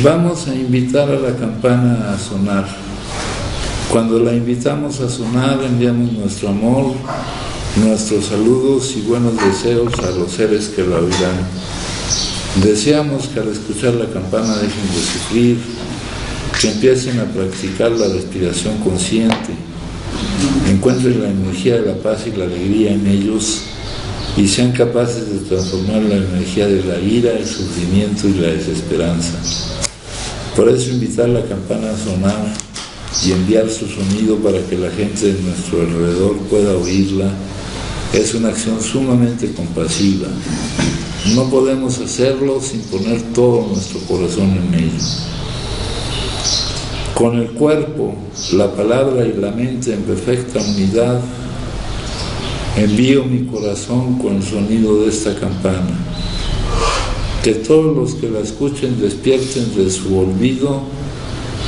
Vamos a invitar a la campana a sonar. Cuando la invitamos a sonar, enviamos nuestro amor, nuestros saludos y buenos deseos a los seres que la oirán. Deseamos que al escuchar la campana dejen de sufrir, que empiecen a practicar la respiración consciente, encuentren la energía de la paz y la alegría en ellos y sean capaces de transformar la energía de la ira, el sufrimiento y la desesperanza. Por eso invitar la campana a sonar y enviar su sonido para que la gente de nuestro alrededor pueda oírla es una acción sumamente compasiva. No podemos hacerlo sin poner todo nuestro corazón en ello. Con el cuerpo, la palabra y la mente en perfecta unidad, envío mi corazón con el sonido de esta campana. Que todos los que la escuchen despierten de su olvido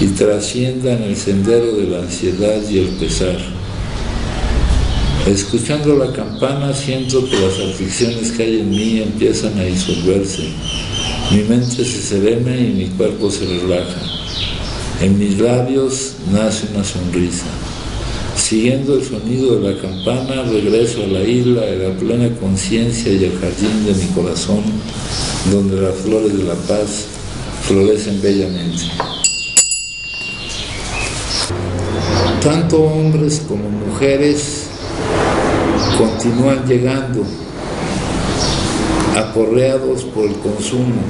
y trasciendan el sendero de la ansiedad y el pesar. Escuchando la campana siento que las aflicciones que hay en mí empiezan a disolverse. Mi mente se serena y mi cuerpo se relaja. En mis labios nace una sonrisa. Siguiendo el sonido de la campana, regreso a la isla de la plena conciencia y al jardín de mi corazón, donde las flores de la paz florecen bellamente. Tanto hombres como mujeres continúan llegando, aporreados por el consumo,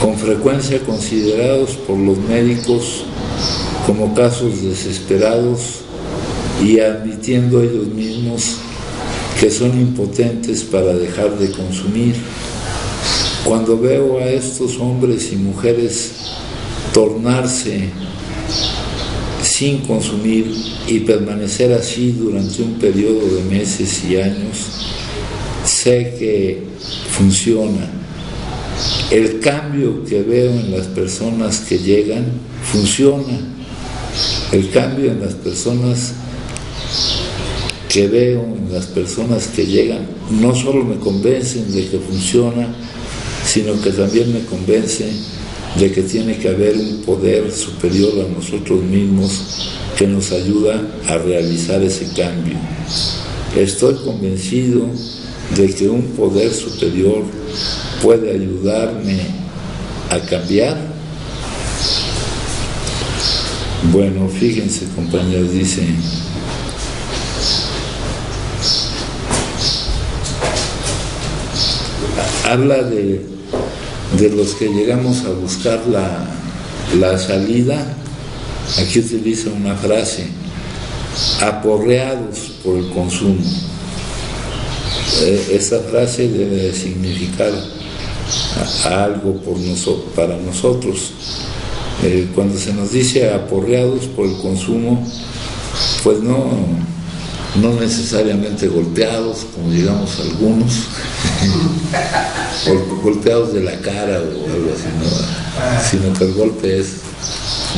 con frecuencia considerados por los médicos como casos desesperados y admitiendo ellos mismos que son impotentes para dejar de consumir. Cuando veo a estos hombres y mujeres tornarse sin consumir y permanecer así durante un periodo de meses y años, sé que funciona. El cambio que veo en las personas que llegan funciona. El cambio en las personas que veo, en las personas que llegan, no solo me convencen de que funciona, sino que también me convence de que tiene que haber un poder superior a nosotros mismos que nos ayuda a realizar ese cambio. Estoy convencido de que un poder superior puede ayudarme a cambiar. Bueno, fíjense, compañeros, dice: habla de los que llegamos a buscar la salida. Aquí utiliza una frase: aporreados por el consumo. Esta frase debe significar algo para nosotros. Cuando se nos dice aporreados por el consumo, pues no necesariamente golpeados, como digamos algunos, o golpeados de la cara o algo así, sino que el golpe es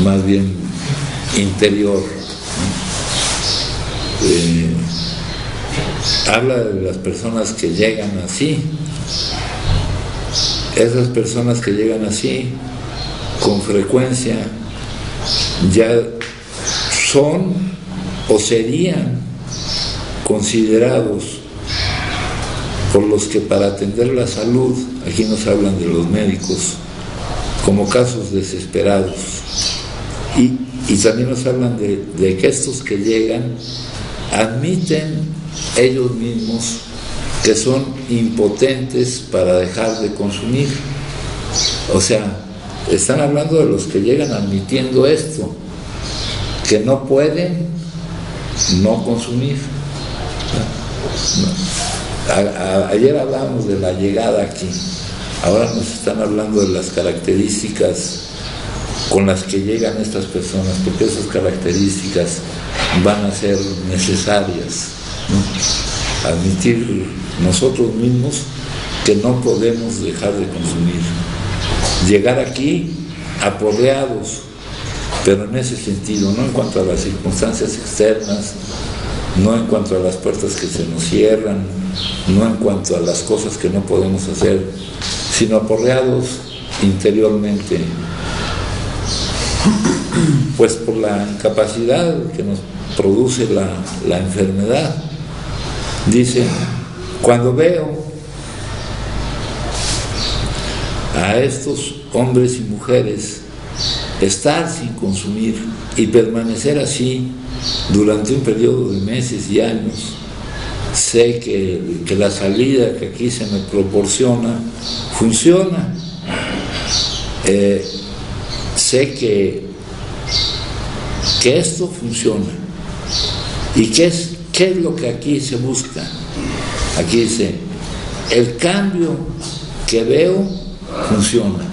más bien interior. Habla de las personas que llegan así. Esas personas que llegan así, con frecuencia, ya son o serían considerados por los que para atender la salud, aquí nos hablan de los médicos, como casos desesperados. Y también nos hablan de que estos que llegan admiten ellos mismos que son impotentes para dejar de consumir. O sea, están hablando de los que llegan admitiendo esto, que no pueden no consumir. Ayer hablamos de la llegada aquí, ahora nos están hablando de las características con las que llegan estas personas, porque esas características van a ser necesarias, ¿no? Admitir nosotros mismos que no podemos dejar de consumir. Llegar aquí aporreados, pero en ese sentido, no en cuanto a las circunstancias externas, no en cuanto a las puertas que se nos cierran, no en cuanto a las cosas que no podemos hacer, sino aporreados interiormente, pues por la incapacidad que nos produce la enfermedad. Dice, cuando veo a estos hombres y mujeres estar sin consumir y permanecer así durante un periodo de meses y años, sé que la salida que aquí se me proporciona funciona. Sé que esto funciona. ¿Y qué es lo que aquí se busca? Aquí dice, el cambio que veo funciona.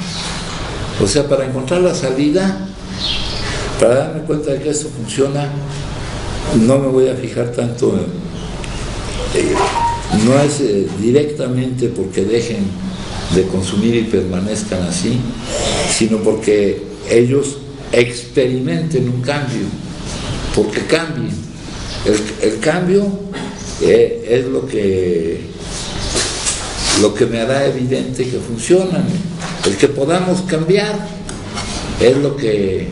O sea, para encontrar la salida, para darme cuenta de que esto funciona, no me voy a fijar tanto no es directamente porque dejen de consumir y permanezcan así, sino porque ellos experimenten un cambio, porque cambien. El cambio es lo que me hará evidente que funcionan. El que podamos cambiar es lo que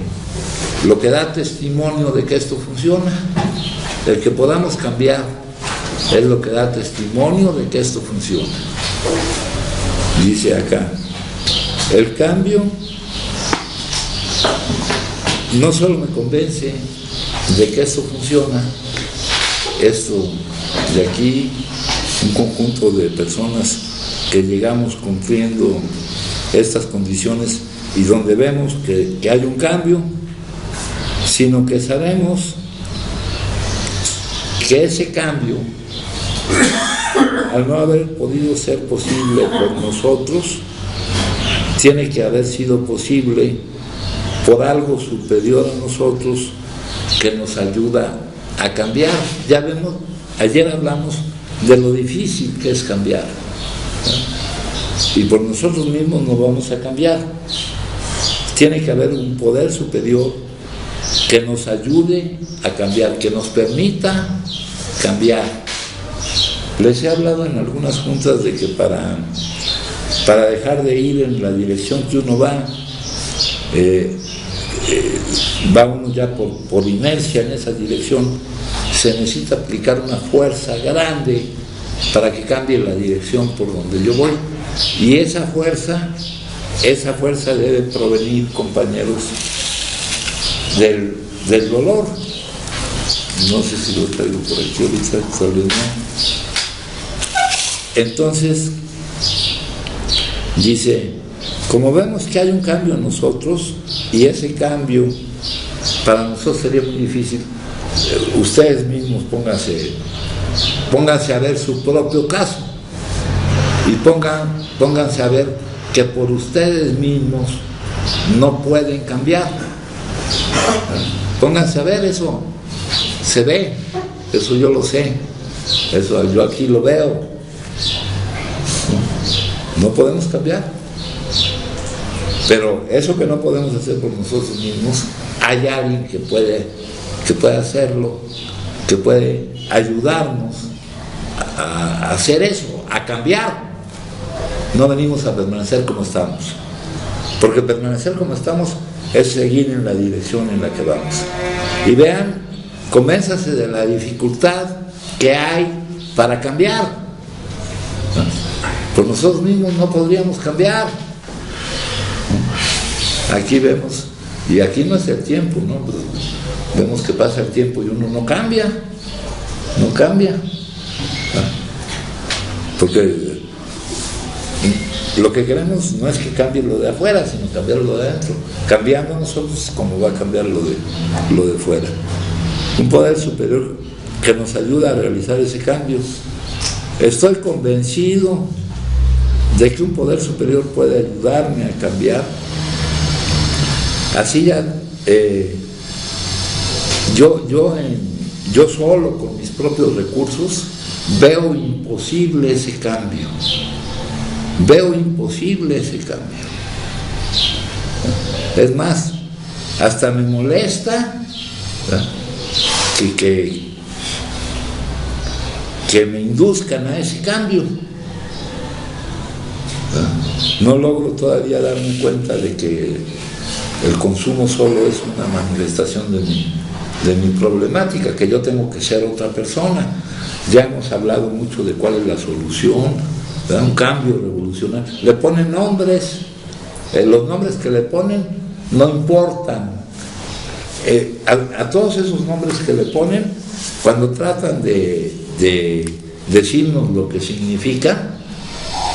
da testimonio de que esto funciona. El que podamos cambiar es lo que da testimonio de que esto funciona. Dice acá, el cambio no solo me convence de que esto funciona, esto de aquí, un conjunto de personas que llegamos cumpliendo estas condiciones y donde vemos que hay un cambio, sino que sabemos que ese cambio, al no haber podido ser posible por nosotros, tiene que haber sido posible por algo superior a nosotros que nos ayuda a cambiar. Ya vemos, ayer hablamos de lo difícil que es cambiar, ¿no? Y por nosotros mismos no vamos a cambiar. Tiene que haber un poder superior que nos ayude a cambiar, que nos permita cambiar. Les he hablado en algunas juntas de que para dejar de ir en la dirección que uno va, va uno ya por inercia en esa dirección, se necesita aplicar una fuerza grande para que cambie la dirección por donde yo voy. Y esa fuerza debe provenir, compañeros, del dolor. No sé si lo traigo por aquí ahorita, tal vez no. Entonces, dice, como vemos que hay un cambio en nosotros, y ese cambio para nosotros sería muy difícil, ustedes mismos pónganse a ver su propio caso y pónganse a ver que por ustedes mismos no pueden cambiar. Pónganse a ver, eso se ve, eso yo lo sé, eso yo aquí lo veo. No podemos cambiar, pero eso que no podemos hacer por nosotros mismos, hay alguien que puede hacerlo, que puede ayudarnos a hacer eso, a cambiar. No venimos a permanecer como estamos, porque permanecer como estamos es seguir en la dirección en la que vamos. Y vean, convénzase de la dificultad que hay para cambiar. Por nosotros mismos no podríamos cambiar. Aquí vemos, y aquí no es el tiempo, ¿no? Pero vemos que pasa el tiempo y uno no cambia. Porque lo que queremos no es que cambie lo de afuera, sino cambiar lo de adentro. Cambiando nosotros, como va a cambiar lo de fuera. Un poder superior que nos ayuda a realizar ese cambio. Estoy convencido de que un poder superior puede ayudarme a cambiar. Así ya yo solo con mis propios recursos veo imposible ese cambio. Es más, hasta me molesta que me induzcan a ese cambio. No logro todavía darme cuenta de que el consumo solo es una manifestación de mi problemática, que yo tengo que ser otra persona. Ya hemos hablado mucho de cuál es la solución, ¿verdad? Un cambio revolucionario. Le ponen nombres, los nombres que le ponen no importan. A todos esos nombres que le ponen, cuando tratan de decirnos lo que significa,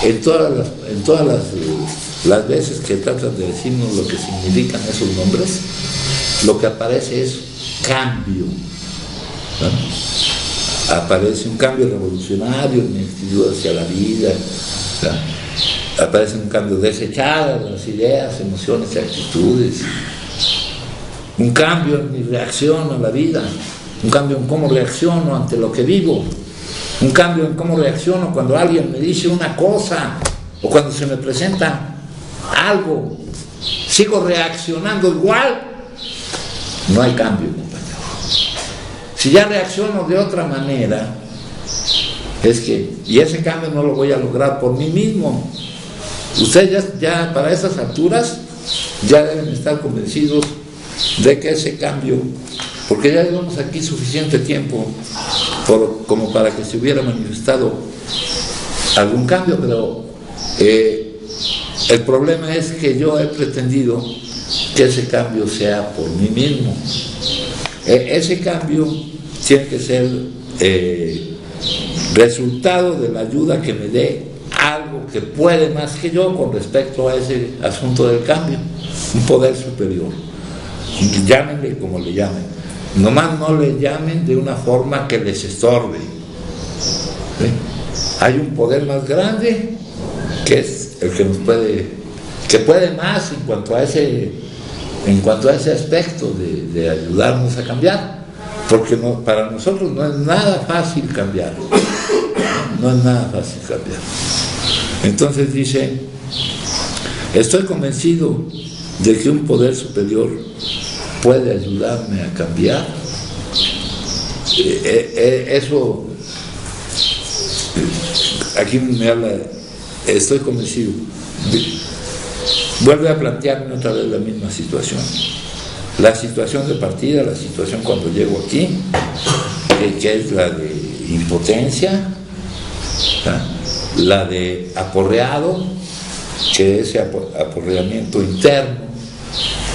en todas las veces que tratan de decirnos lo que significan esos nombres, lo que aparece es cambio, ¿no? Aparece un cambio revolucionario en mi actitud hacia la vida, ¿no? Aparece un cambio desechado de las ideas, emociones y actitudes, un cambio en mi reacción a la vida, un cambio en cómo reacciono ante lo que vivo, un cambio en cómo reacciono cuando alguien me dice una cosa o cuando se me presenta algo. Sigo reaccionando igual, no hay cambio, compañero. Si ya reacciono de otra manera, y ese cambio no lo voy a lograr por mí mismo. Ustedes ya para esas alturas ya deben estar convencidos de que ese cambio, porque ya llevamos aquí suficiente tiempo como para que se hubiera manifestado algún cambio, pero el problema es que yo he pretendido que ese cambio sea por mí mismo. Ese cambio tiene que ser resultado de la ayuda que me dé algo que puede más que yo con respecto a ese asunto del cambio, un poder superior. Llámenle como le llamen. Nomás no le llamen de una forma que les estorbe. Hay un poder más grande que es el que nos puede más en cuanto a ese aspecto de ayudarnos a cambiar, porque para nosotros no es nada fácil cambiar, no es nada fácil cambiar. Entonces dice, estoy convencido de que un poder superior puede ayudarme a cambiar. Eso, aquí me habla, estoy convencido. Vuelve a plantearme otra vez la misma situación. La situación de partida, la situación cuando llego aquí, que es la de impotencia, la de aporreado, que es ese aporreamiento interno,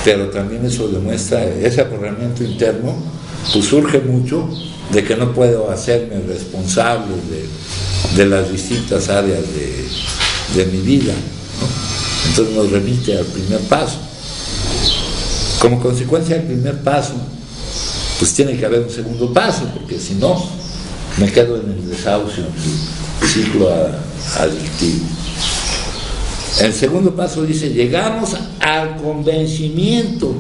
pero también eso demuestra, ese aporreamiento interno, pues surge mucho de que no puedo hacerme responsable de las distintas áreas de mi vida, ¿no? Entonces nos remite al primer paso. Como consecuencia del primer paso, pues tiene que haber un segundo paso, porque si no, me quedo en el desahucio, en el ciclo adictivo. El segundo paso dice, llegamos al convencimiento.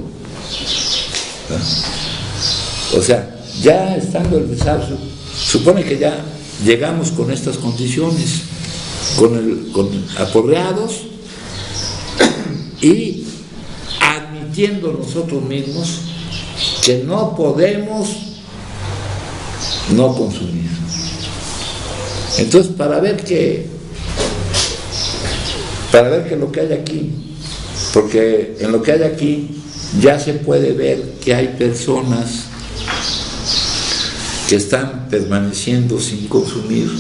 O sea, ya estando el desahucio, supone que ya llegamos con estas condiciones, con aporreados y admitiendo nosotros mismos que no podemos no consumir. Entonces, para ver que lo que hay aquí, porque en lo que hay aquí ya se puede ver que hay personas que están permaneciendo sin consumir,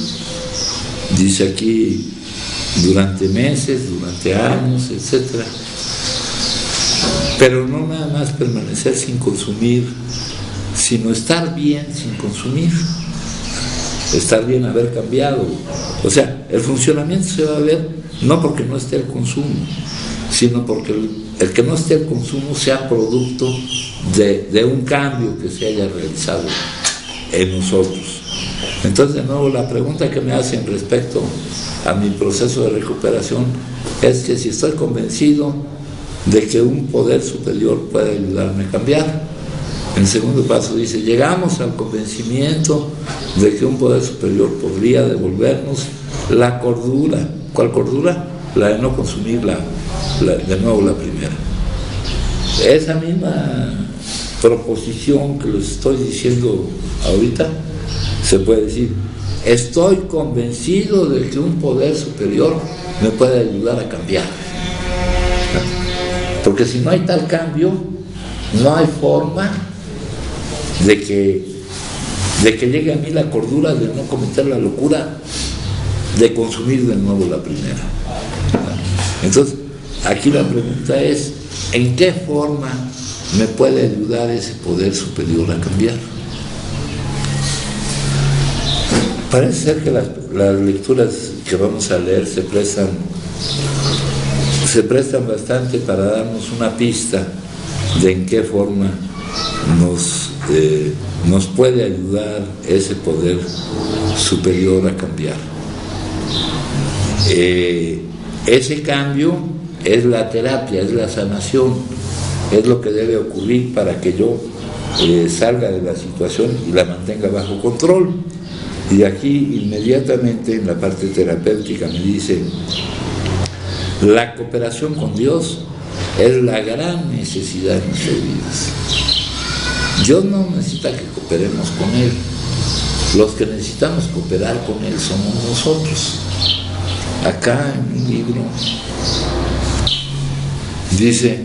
dice aquí, durante meses, durante años, etcétera. Pero no nada más permanecer sin consumir, sino estar bien sin consumir, estar bien haber cambiado. O sea, el funcionamiento se va a ver no porque no esté el consumo, sino porque el que no esté el consumo sea producto de un cambio que se haya realizado en nosotros. Entonces, de nuevo, la pregunta que me hacen respecto a mi proceso de recuperación es que si estoy convencido de que un poder superior puede ayudarme a cambiar. En el segundo paso dice, llegamos al convencimiento de que un poder superior podría devolvernos la cordura. ¿Cuál cordura? La de no consumir de nuevo la primera. Esa misma proposición que les estoy diciendo ahorita, se puede decir, estoy convencido de que un poder superior me puede ayudar a cambiar. Porque si no hay tal cambio, no hay forma de que llegue a mí la cordura de no cometer la locura de consumir de nuevo la primera. Entonces, aquí la pregunta es, ¿en qué forma me puede ayudar ese poder superior a cambiar? Parece ser que las lecturas que vamos a leer se prestan bastante para darnos una pista de en qué forma nos puede ayudar ese poder superior a cambiar. Ese cambio es la terapia, es la sanación, es lo que debe ocurrir para que yo salga de la situación y la mantenga bajo control. Y aquí inmediatamente en la parte terapéutica me dice, la cooperación con Dios es la gran necesidad de nuestras vidas. Dios no necesita que cooperemos con Él. Los que necesitamos cooperar con Él somos nosotros. Acá en mi libro dice,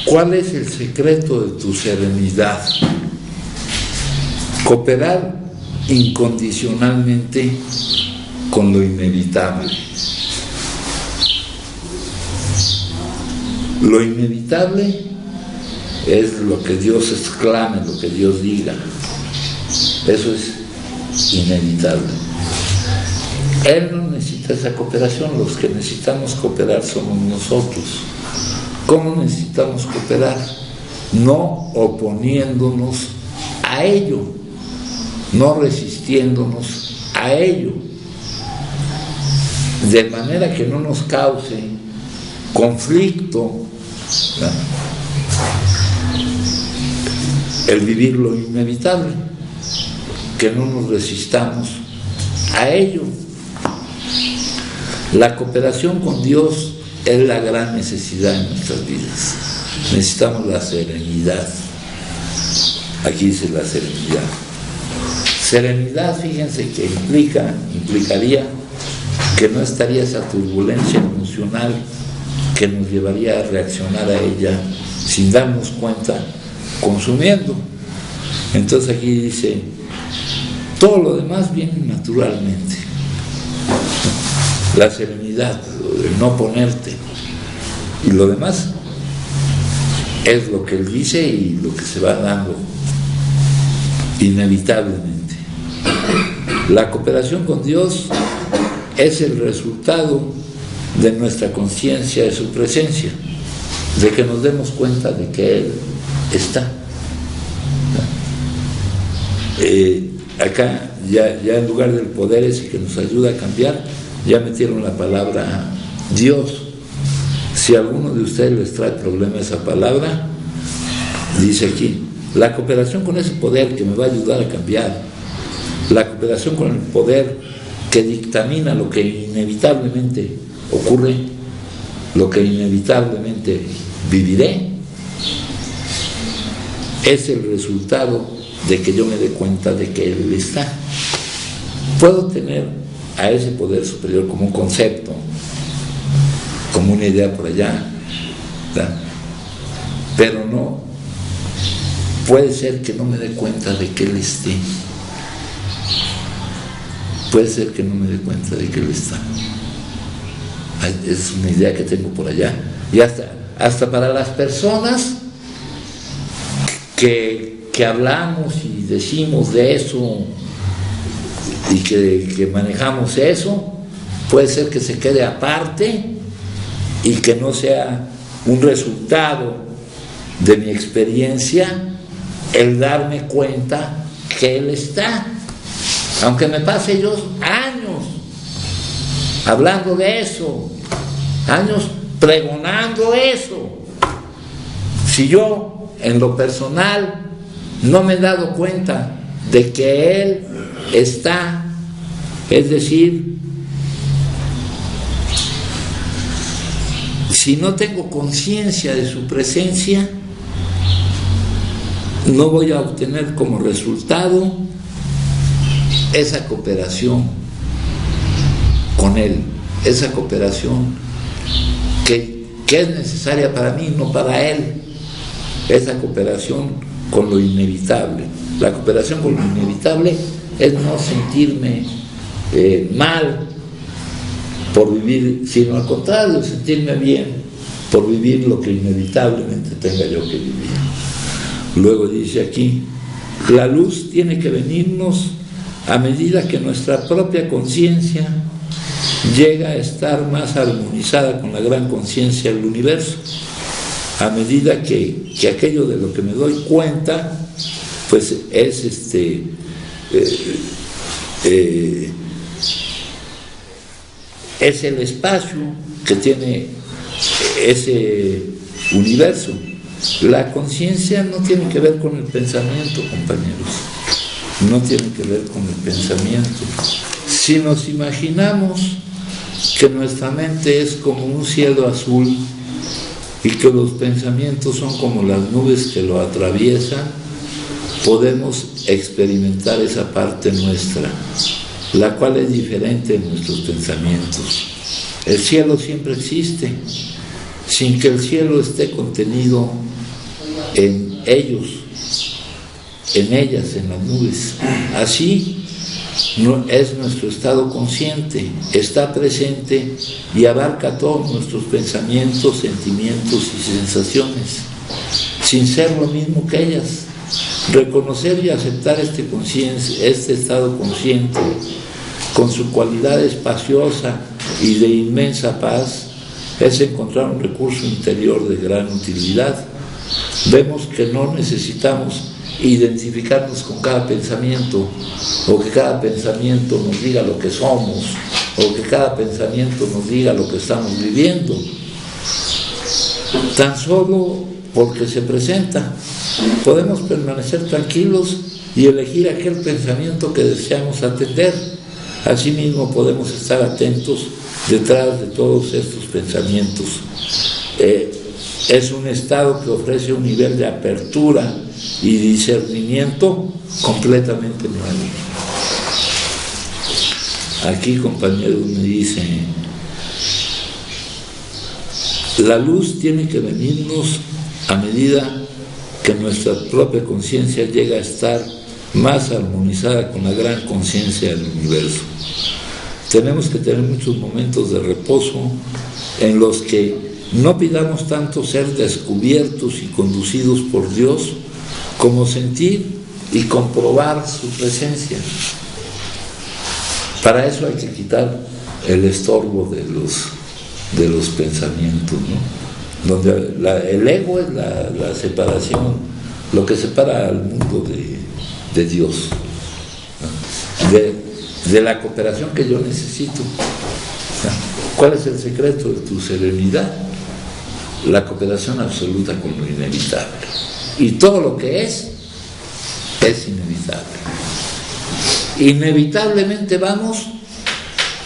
¿cuál es el secreto de tu serenidad? Cooperar incondicionalmente con lo inevitable. Lo inevitable es lo que Dios exclame, lo que Dios diga. Eso es inevitable. Él no necesita esa cooperación, los que necesitamos cooperar somos nosotros. ¿Cómo necesitamos cooperar? No oponiéndonos a ello, no resistiéndonos a ello, de manera que no nos cause conflicto, ¿no?, el vivir lo inevitable, que no nos resistamos a ello. La cooperación con Dios es la gran necesidad en nuestras vidas. Necesitamos la serenidad. Aquí dice la serenidad. Serenidad, fíjense que implicaría que no estaría esa turbulencia emocional que nos llevaría a reaccionar a ella sin darnos cuenta, consumiendo. Entonces aquí dice, todo lo demás viene naturalmente. La serenidad, el no ponerte, y lo demás es lo que él dice y lo que se va dando inevitablemente. La cooperación con Dios es el resultado de nuestra conciencia de su presencia, de que nos demos cuenta de que Él está. Acá ya en lugar del poder ese que nos ayuda a cambiar, ya metieron la palabra Dios. Si a alguno de ustedes les trae problema esa palabra, dice aquí, la cooperación con ese poder que me va a ayudar a cambiar, la cooperación con el poder que dictamina lo que inevitablemente ocurre, lo que inevitablemente viviré, es el resultado de que yo me dé cuenta de que Él está. Puedo tener a ese poder superior como un concepto, como una idea por allá, ¿verdad?, pero no puede ser que no me dé cuenta de que Él esté. Puede ser que no me dé cuenta de que Él está. Es una idea que tengo por allá. Y hasta para las personas que hablamos y decimos de eso y que manejamos eso, puede ser que se quede aparte y que no sea un resultado de mi experiencia el darme cuenta que Él está, aunque me pase yo años hablando de eso, años pregonando eso. Si yo en lo personal no me he dado cuenta de que Él está, es decir, si no tengo conciencia de su presencia, no voy a obtener como resultado esa cooperación con Él, esa cooperación que es necesaria para mí, no para Él, esa cooperación con lo inevitable. La cooperación con lo inevitable es no sentirme mal por vivir, sino al contrario, sentirme bien por vivir lo que inevitablemente tenga yo que vivir. Luego dice aquí, la luz tiene que venirnos a medida que nuestra propia conciencia llega a estar más armonizada con la gran conciencia del universo, a medida que aquello de lo que me doy cuenta, pues es es el espacio que tiene ese universo. La conciencia no tiene que ver con el pensamiento, compañeros, no tiene que ver con el pensamiento. Si nos imaginamos que nuestra mente es como un cielo azul y que los pensamientos son como las nubes que lo atraviesan, podemos experimentar esa parte nuestra, la cual es diferente de nuestros pensamientos. El cielo siempre existe, sin que el cielo esté contenido en ellos, en ellas, en las nubes. Así es nuestro estado consciente, está presente y abarca todos nuestros pensamientos, sentimientos y sensaciones, sin ser lo mismo que ellas. Reconocer y aceptar este estado consciente, con su cualidad espaciosa y de inmensa paz, es encontrar un recurso interior de gran utilidad. Vemos que no necesitamos identificarnos con cada pensamiento, o que cada pensamiento nos diga lo que somos, o que cada pensamiento nos diga lo que estamos viviendo, tan solo porque se presenta. Podemos permanecer tranquilos y elegir aquel pensamiento que deseamos atender. Asimismo podemos estar atentos detrás de todos estos pensamientos. Es un estado que ofrece un nivel de apertura y discernimiento completamente nuevo. Aquí, compañeros, me dice, la luz tiene que venirnos a medida que nuestra propia conciencia llega a estar más armonizada con la gran conciencia del universo. Tenemos que tener muchos momentos de reposo en los que no pidamos tanto ser descubiertos y conducidos por Dios, como sentir y comprobar su presencia. Para eso hay que quitar el estorbo de los pensamientos, ¿no? Donde el ego es la separación, lo que separa al mundo de Dios, ¿no? de la cooperación que yo necesito. ¿Cuál es el secreto de tu serenidad? La cooperación absoluta con lo inevitable. Y todo lo que es inevitable. Inevitablemente vamos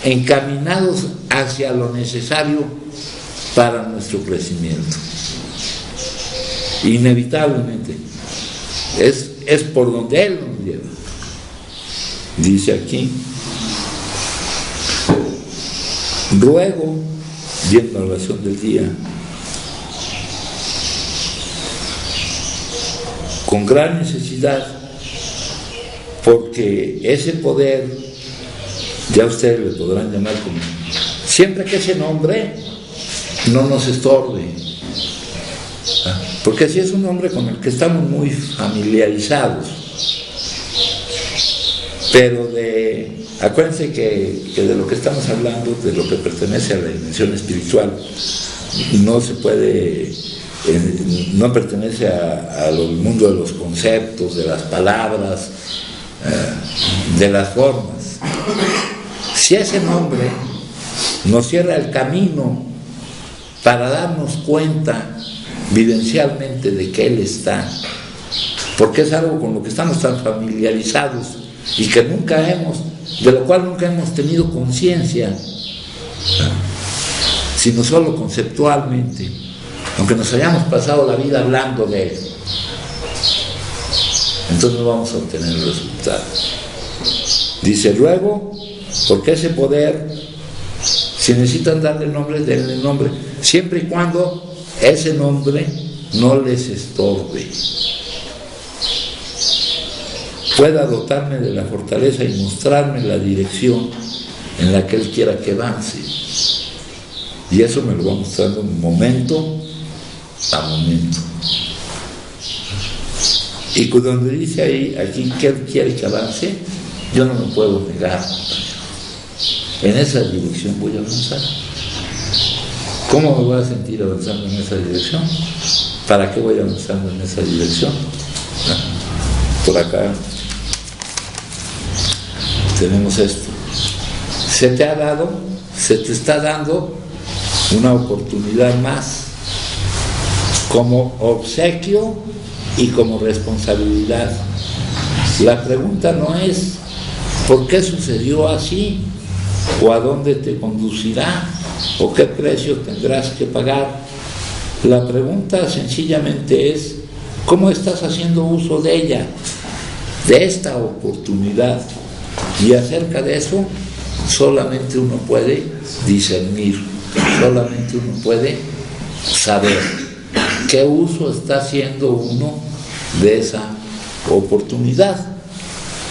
encaminados hacia lo necesario para nuestro crecimiento. Inevitablemente. Es por donde Él nos lleva. Dice aquí, ruego, viendo la oración del día, con gran necesidad, porque ese poder, ya ustedes le podrán llamar como, siempre que ese nombre no nos estorbe, porque si es un nombre con el que estamos muy familiarizados, pero acuérdense que de lo que estamos hablando, de lo que pertenece a la dimensión espiritual, no se puede, no pertenece al mundo de los conceptos, de las palabras, de las formas. Si ese nombre nos cierra el camino para darnos cuenta vivencialmente de que Él está, porque es algo con lo que estamos tan familiarizados y que de lo cual nunca hemos tenido conciencia, sino solo conceptualmente, aunque nos hayamos pasado la vida hablando de Él, entonces no vamos a obtener el resultado. Dice luego, porque ese poder, si necesitan darle nombre, denle nombre, siempre y cuando ese nombre no les estorbe. Pueda dotarme de la fortaleza y mostrarme la dirección en la que Él quiera que avance. Y eso me lo va mostrando momento a momento. Y cuando dice ahí, aquí que Él quiere que avance, yo no me puedo negar. En esa dirección voy a avanzar. ¿Cómo me voy a sentir avanzando en esa dirección? ¿Para qué voy avanzando en esa dirección? Por acá tenemos esto. Se te está dando una oportunidad más como obsequio y como responsabilidad. La pregunta no es ¿por qué sucedió así? ¿O a dónde te conducirá? ¿O qué precio tendrás que pagar? La pregunta sencillamente es ¿cómo estás haciendo uso de ella, de esta oportunidad? Y acerca de eso solamente uno puede discernir, solamente uno puede saber qué uso está haciendo uno de esa oportunidad.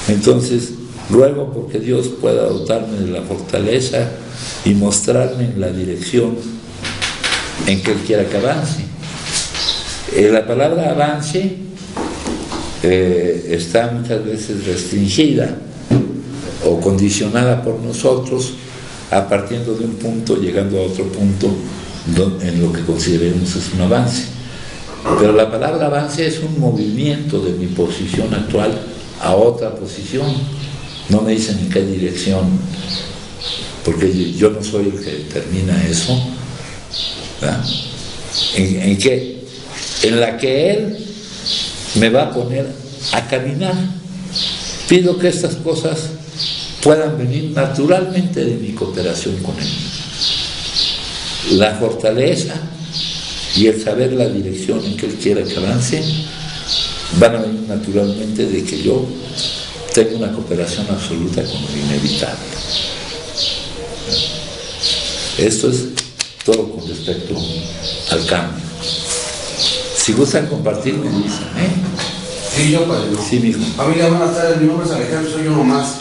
Entonces, ruego porque Dios pueda dotarme de la fortaleza y mostrarme la dirección en que Él quiera que avance. La palabra avance está muchas veces restringida o condicionada por nosotros a partiendo de un punto, llegando a otro punto en lo que consideremos es un avance. Pero la palabra avance es un movimiento de mi posición actual a otra posición. No me dicen en qué dirección, porque yo no soy el que determina eso. En la que Él me va a poner a caminar. Pido que estas cosas puedan venir naturalmente de mi cooperación con Él. La fortaleza y el saber la dirección en que Él quiera que avance van a venir naturalmente de que yo tengo una cooperación absoluta con lo inevitable. Esto es todo con respecto al cambio. Si gustan compartir, me dicen, Sí, yo padrino. Sí, mijo. Familia, buenas tardes, mi nombre es Alejandro, soy uno más.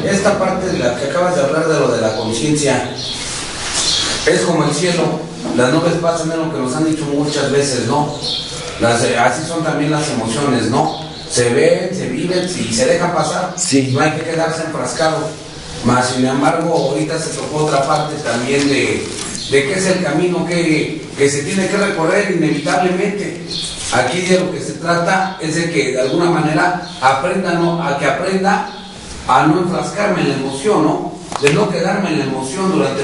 Esta parte de la que acabas de hablar de lo de la conciencia es como el cielo, las nubes pasan, en lo que nos han dicho muchas veces, ¿no? Así son también las emociones, ¿no? Se ven, se viven, y se dejan pasar, sí. No hay que quedarse enfrascado. Mas, sin embargo, ahorita se tocó otra parte también de qué es el camino que se tiene que recorrer inevitablemente. Aquí de lo que se trata es de que de alguna manera aprenda a no enfrascarme en la emoción, ¿no? De no quedarme en la emoción durante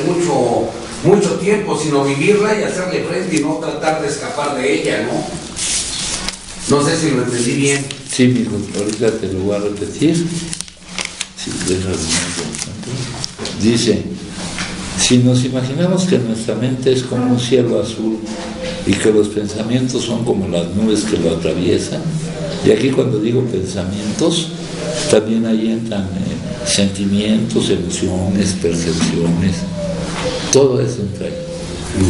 mucho tiempo, sino vivirla y hacerle frente y no tratar de escapar de ella, ¿no? No sé si lo entendí bien. Sí, mijo, ahorita te lo voy a repetir. Sí, dice, si nos imaginamos que nuestra mente es como un cielo azul y que los pensamientos son como las nubes que lo atraviesan, y aquí cuando digo pensamientos, también ahí entran sentimientos, emociones, percepciones, todo eso entra ahí.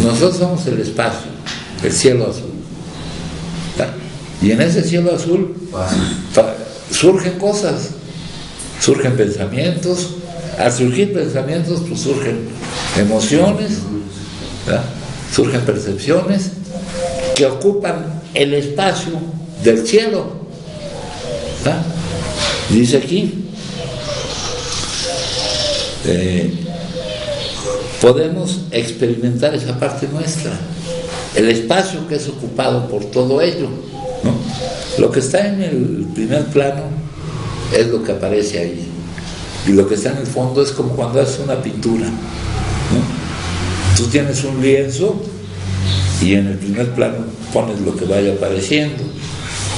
Nosotros somos el espacio, el cielo azul. Y en ese cielo azul surgen cosas, surgen pensamientos. Al surgir pensamientos, pues surgen emociones, ¿verdad? Surgen percepciones que ocupan el espacio del cielo, ¿verdad? Dice aquí, podemos experimentar esa parte nuestra, el espacio que es ocupado por todo ello, ¿no? Lo que está en el primer plano es lo que aparece ahí. Y lo que está en el fondo es como cuando haces una pintura, ¿no? Tú tienes un lienzo y en el primer plano pones lo que vaya apareciendo,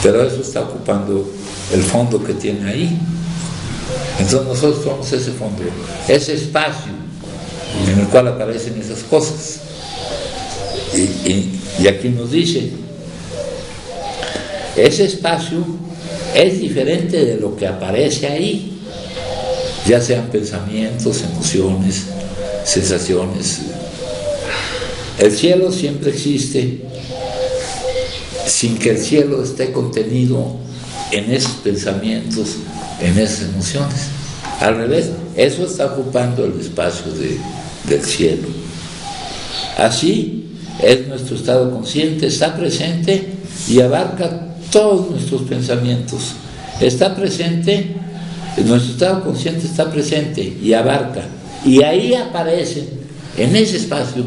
pero eso está ocupando el fondo que tiene ahí. Entonces nosotros somos ese fondo, ese espacio en el cual aparecen esas cosas. Y aquí nos dice, ese espacio es diferente de lo que aparece ahí. ya sean pensamientos, emociones, sensaciones. El cielo siempre existe sin que el cielo esté contenido en esos pensamientos, en esas emociones. Al revés, eso está ocupando el espacio del cielo. Así es nuestro estado consciente, está presente y abarca todos nuestros pensamientos. Está presente, nuestro estado consciente está presente y abarca. Y ahí aparecen, en ese espacio,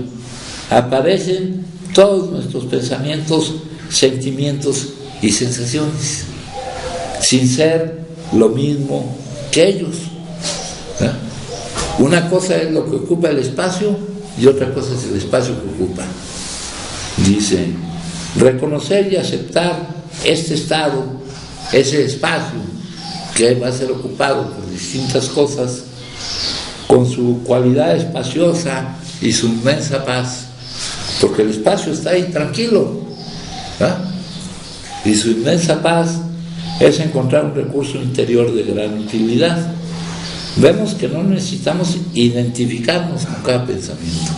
aparecen todos nuestros pensamientos, sentimientos y sensaciones, sin ser lo mismo que ellos. Una cosa es lo que ocupa el espacio y otra cosa es el espacio que ocupa. Dice, reconocer y aceptar este estado, ese espacio que va a ser ocupado por distintas cosas, con su cualidad espaciosa y su inmensa paz, porque el espacio está ahí tranquilo, y su inmensa paz es encontrar un recurso interior de gran utilidad. Vemos que no necesitamos identificarnos con cada pensamiento.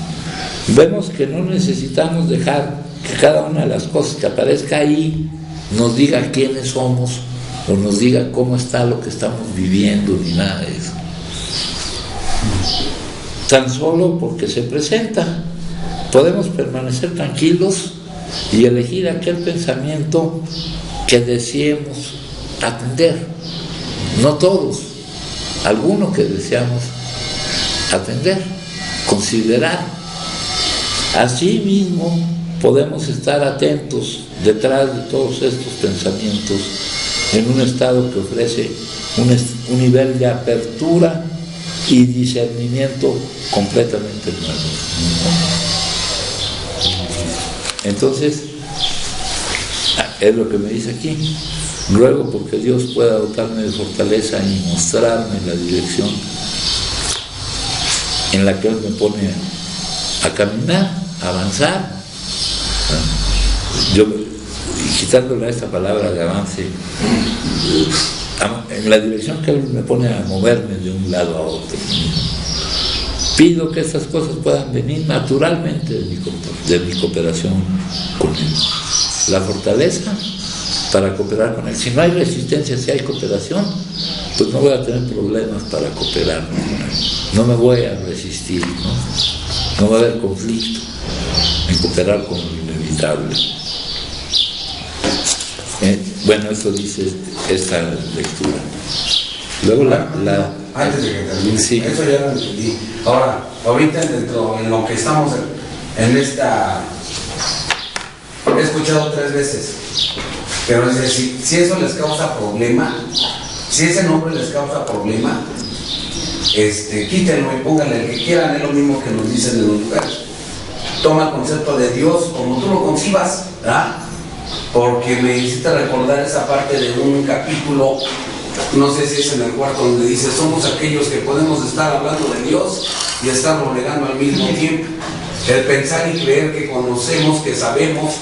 Vemos que no necesitamos dejar que cada una de las cosas que aparezca ahí nos diga quiénes somos o nos diga cómo está lo que estamos viviendo, ni nada de eso. Tan solo porque se presenta, podemos permanecer tranquilos y elegir aquel pensamiento que deseemos atender. No todos, alguno que deseamos atender, considerar. Asimismo, podemos estar atentos detrás de todos estos pensamientos en un estado que ofrece un nivel de apertura y discernimiento completamente nuevo. Entonces, es lo que me dice aquí. Ruego porque Dios pueda dotarme de fortaleza y mostrarme la dirección en la que Él me pone a caminar, a avanzar. Yo, quitándole esta palabra de avance, en la dirección que Él me pone a moverme de un lado a otro. Pido que estas cosas puedan venir naturalmente de mi cooperación con Él. La fortaleza para cooperar con Él. Si no hay resistencia, si hay cooperación, pues no voy a tener problemas para cooperar con Él. No me voy a resistir, no va a haber conflicto en cooperar con lo inevitable. Bueno, eso dice esta lectura. Luego antes de que termine, sí. Eso ya lo entendí. Ahora, ahorita en lo que estamos en esta, he escuchado 3 veces, pero es decir, si eso les causa problema, si ese nombre les causa problema, quítenlo y pónganle el que quieran, es lo mismo que nos dicen en los lugares. Toma el concepto de Dios como tú lo concibas, ¿verdad? Porque me hiciste recordar esa parte de un capítulo, no sé si es en el 4, donde dice, somos aquellos que podemos estar hablando de Dios y estarlo negando al mismo tiempo. El pensar y creer que conocemos, que sabemos,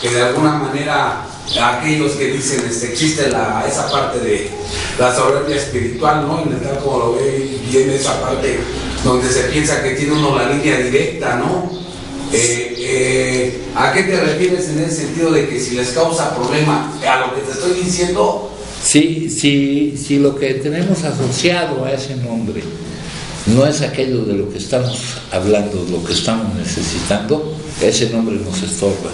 que de alguna manera aquellos que dicen existe esa parte de la soberbia espiritual, ¿no? Y tal como lo ve, viene esa parte donde se piensa que tiene uno la línea directa, ¿no? ¿A qué te refieres en el sentido de que si les causa problema a lo que te estoy diciendo? Si lo que tenemos asociado a ese nombre no es aquello de lo que estamos hablando, lo que estamos necesitando, ese nombre nos estorba.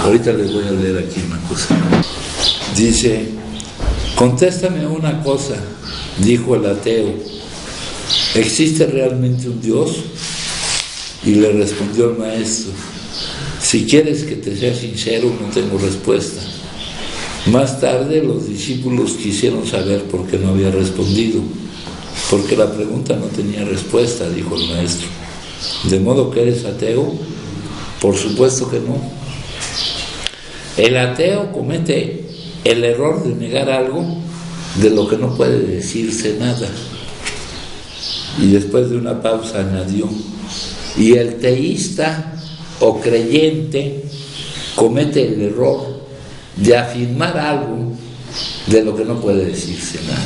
Ahorita les voy a leer aquí una cosa. Dice, contéstame una cosa, dijo el ateo, ¿existe realmente un Dios? Y le respondió el maestro, si quieres que te sea sincero, no tengo respuesta. Más tarde los discípulos quisieron saber por qué no había respondido, porque la pregunta no tenía respuesta, dijo el maestro. ¿De modo que eres ateo? Por supuesto que no. El ateo comete el error de negar algo de lo que no puede decirse nada. Y después de una pausa añadió, y el teísta o creyente comete el error de afirmar algo de lo que no puede decirse nada.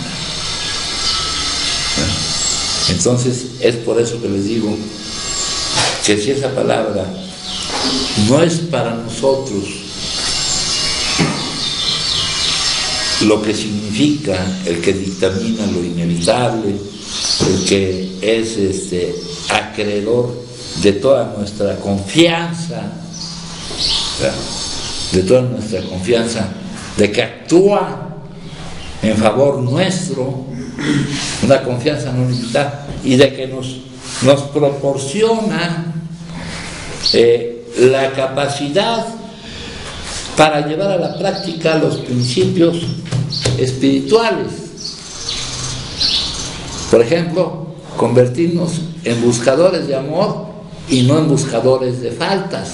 Entonces es por eso que les digo que si esa palabra no es para nosotros lo que significa el que dictamina lo inevitable, el que es acreedor de toda nuestra confianza, de que actúa en favor nuestro, una confianza no limitada, y de que nos proporciona la capacidad para llevar a la práctica los principios espirituales. Por ejemplo, convertirnos en buscadores de amor y no en buscadores de faltas,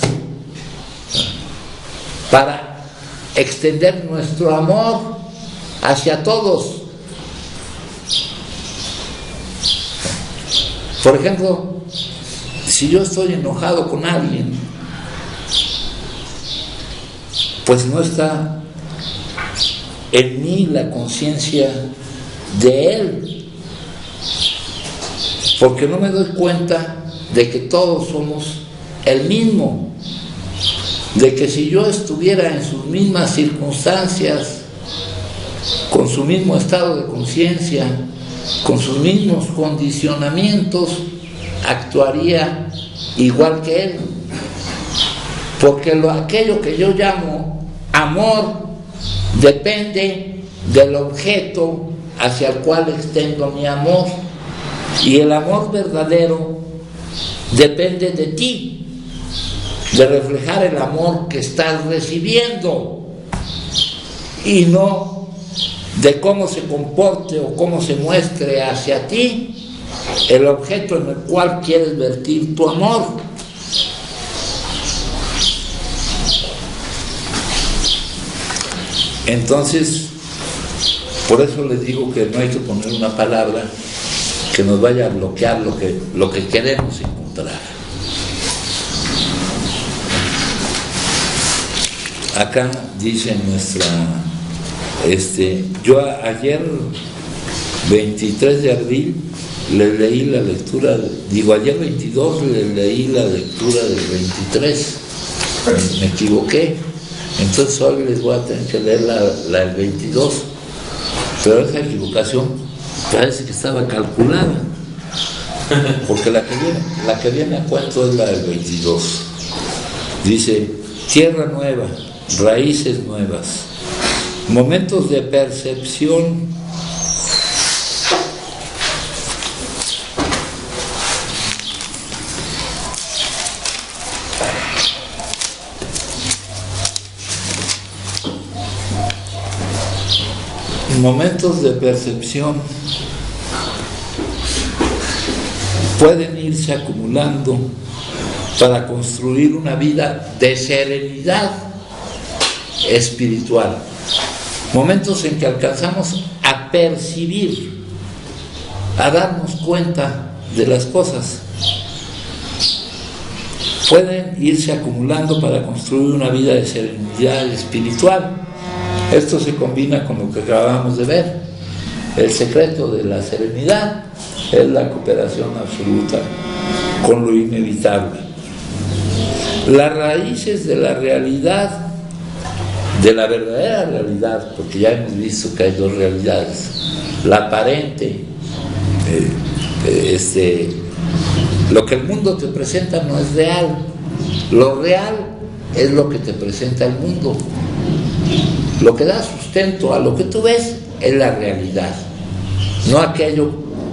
para extender nuestro amor hacia todos. Por ejemplo, si yo estoy enojado con alguien, pues no está en mí la conciencia de él, porque no me doy cuenta de que todos somos el mismo, de que si yo estuviera en sus mismas circunstancias, con su mismo estado de conciencia, con sus mismos condicionamientos, actuaría igual que él, porque aquello que yo llamo amor depende del objeto hacia el cual extendo mi amor, y el amor verdadero depende de ti, de reflejar el amor que estás recibiendo, y no de cómo se comporte o cómo se muestre hacia ti el objeto en el cual quieres vertir tu amor. Entonces, por eso les digo que no hay que poner una palabra que nos vaya a bloquear lo que queremos encontrar. Acá dice nuestra, yo ayer 23 de abril le leí la lectura, ayer 22 le leí la lectura del 23, me equivoqué, entonces hoy les voy a tener que leer la del 22, pero esa equivocación parece que estaba calculada, porque la que viene a cuento es la del 22. Dice: tierra nueva, raíces nuevas, momentos de percepción, pueden irse acumulando para construir una vida de serenidad espiritual. Momentos en que alcanzamos a percibir, a darnos cuenta de las cosas. Pueden irse acumulando para construir una vida de serenidad espiritual. Esto se combina con lo que acabamos de ver. El secreto de la serenidad es la cooperación absoluta con lo inevitable. Las raíces de la realidad, de la verdadera realidad, porque ya hemos visto que hay dos realidades: la aparente, lo que el mundo te presenta no es real, lo real es lo que te presenta el mundo. Lo que da sustento a lo que tú ves es la realidad, no aquello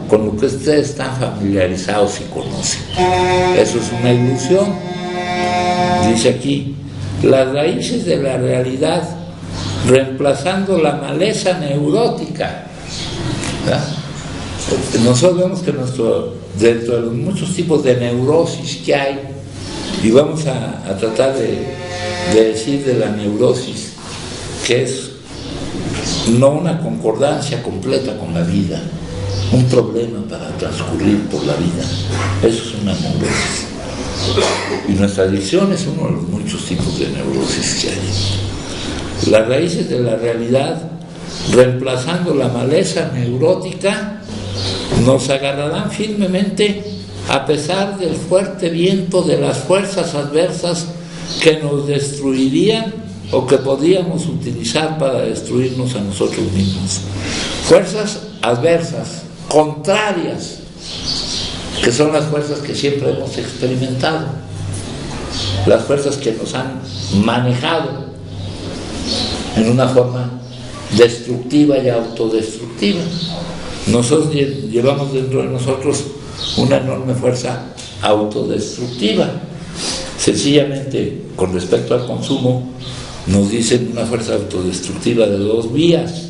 con lo que ustedes están familiarizados y conocen. Eso es una ilusión. Dice aquí: las raíces de la realidad, reemplazando la maleza neurótica. ¿Verdad? Nosotros vemos que dentro de los muchos tipos de neurosis que hay, y vamos a tratar de decir de la neurosis, que es no una concordancia completa con la vida, un problema para transcurrir por la vida. Eso es una neurosis. Y nuestra adicción es uno de los muchos tipos de neurosis que hay. Las raíces de la realidad, reemplazando la maleza neurótica nos agarrarán firmemente a pesar del fuerte viento de las fuerzas adversas que nos destruirían o que podríamos utilizar para destruirnos a nosotros mismos. Fuerzas adversas, contrarias, que son las fuerzas que siempre hemos experimentado, las fuerzas que nos han manejado en una forma destructiva y autodestructiva. Nosotros llevamos dentro de nosotros una enorme fuerza autodestructiva. Sencillamente, con respecto al consumo, nos dicen una fuerza autodestructiva de dos vías.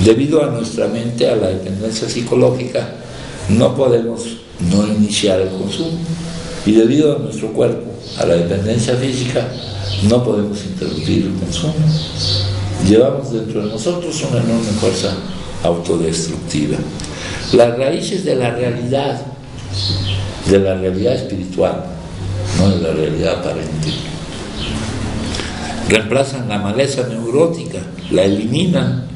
Debido a nuestra mente, a la dependencia psicológica, no podemos no iniciar el consumo. Y debido a nuestro cuerpo, a la dependencia física, no podemos interrumpir el consumo. Llevamos dentro de nosotros una enorme fuerza autodestructiva. Las raíces de la realidad espiritual, no de la realidad aparente, reemplazan la maleza neurótica, la eliminan,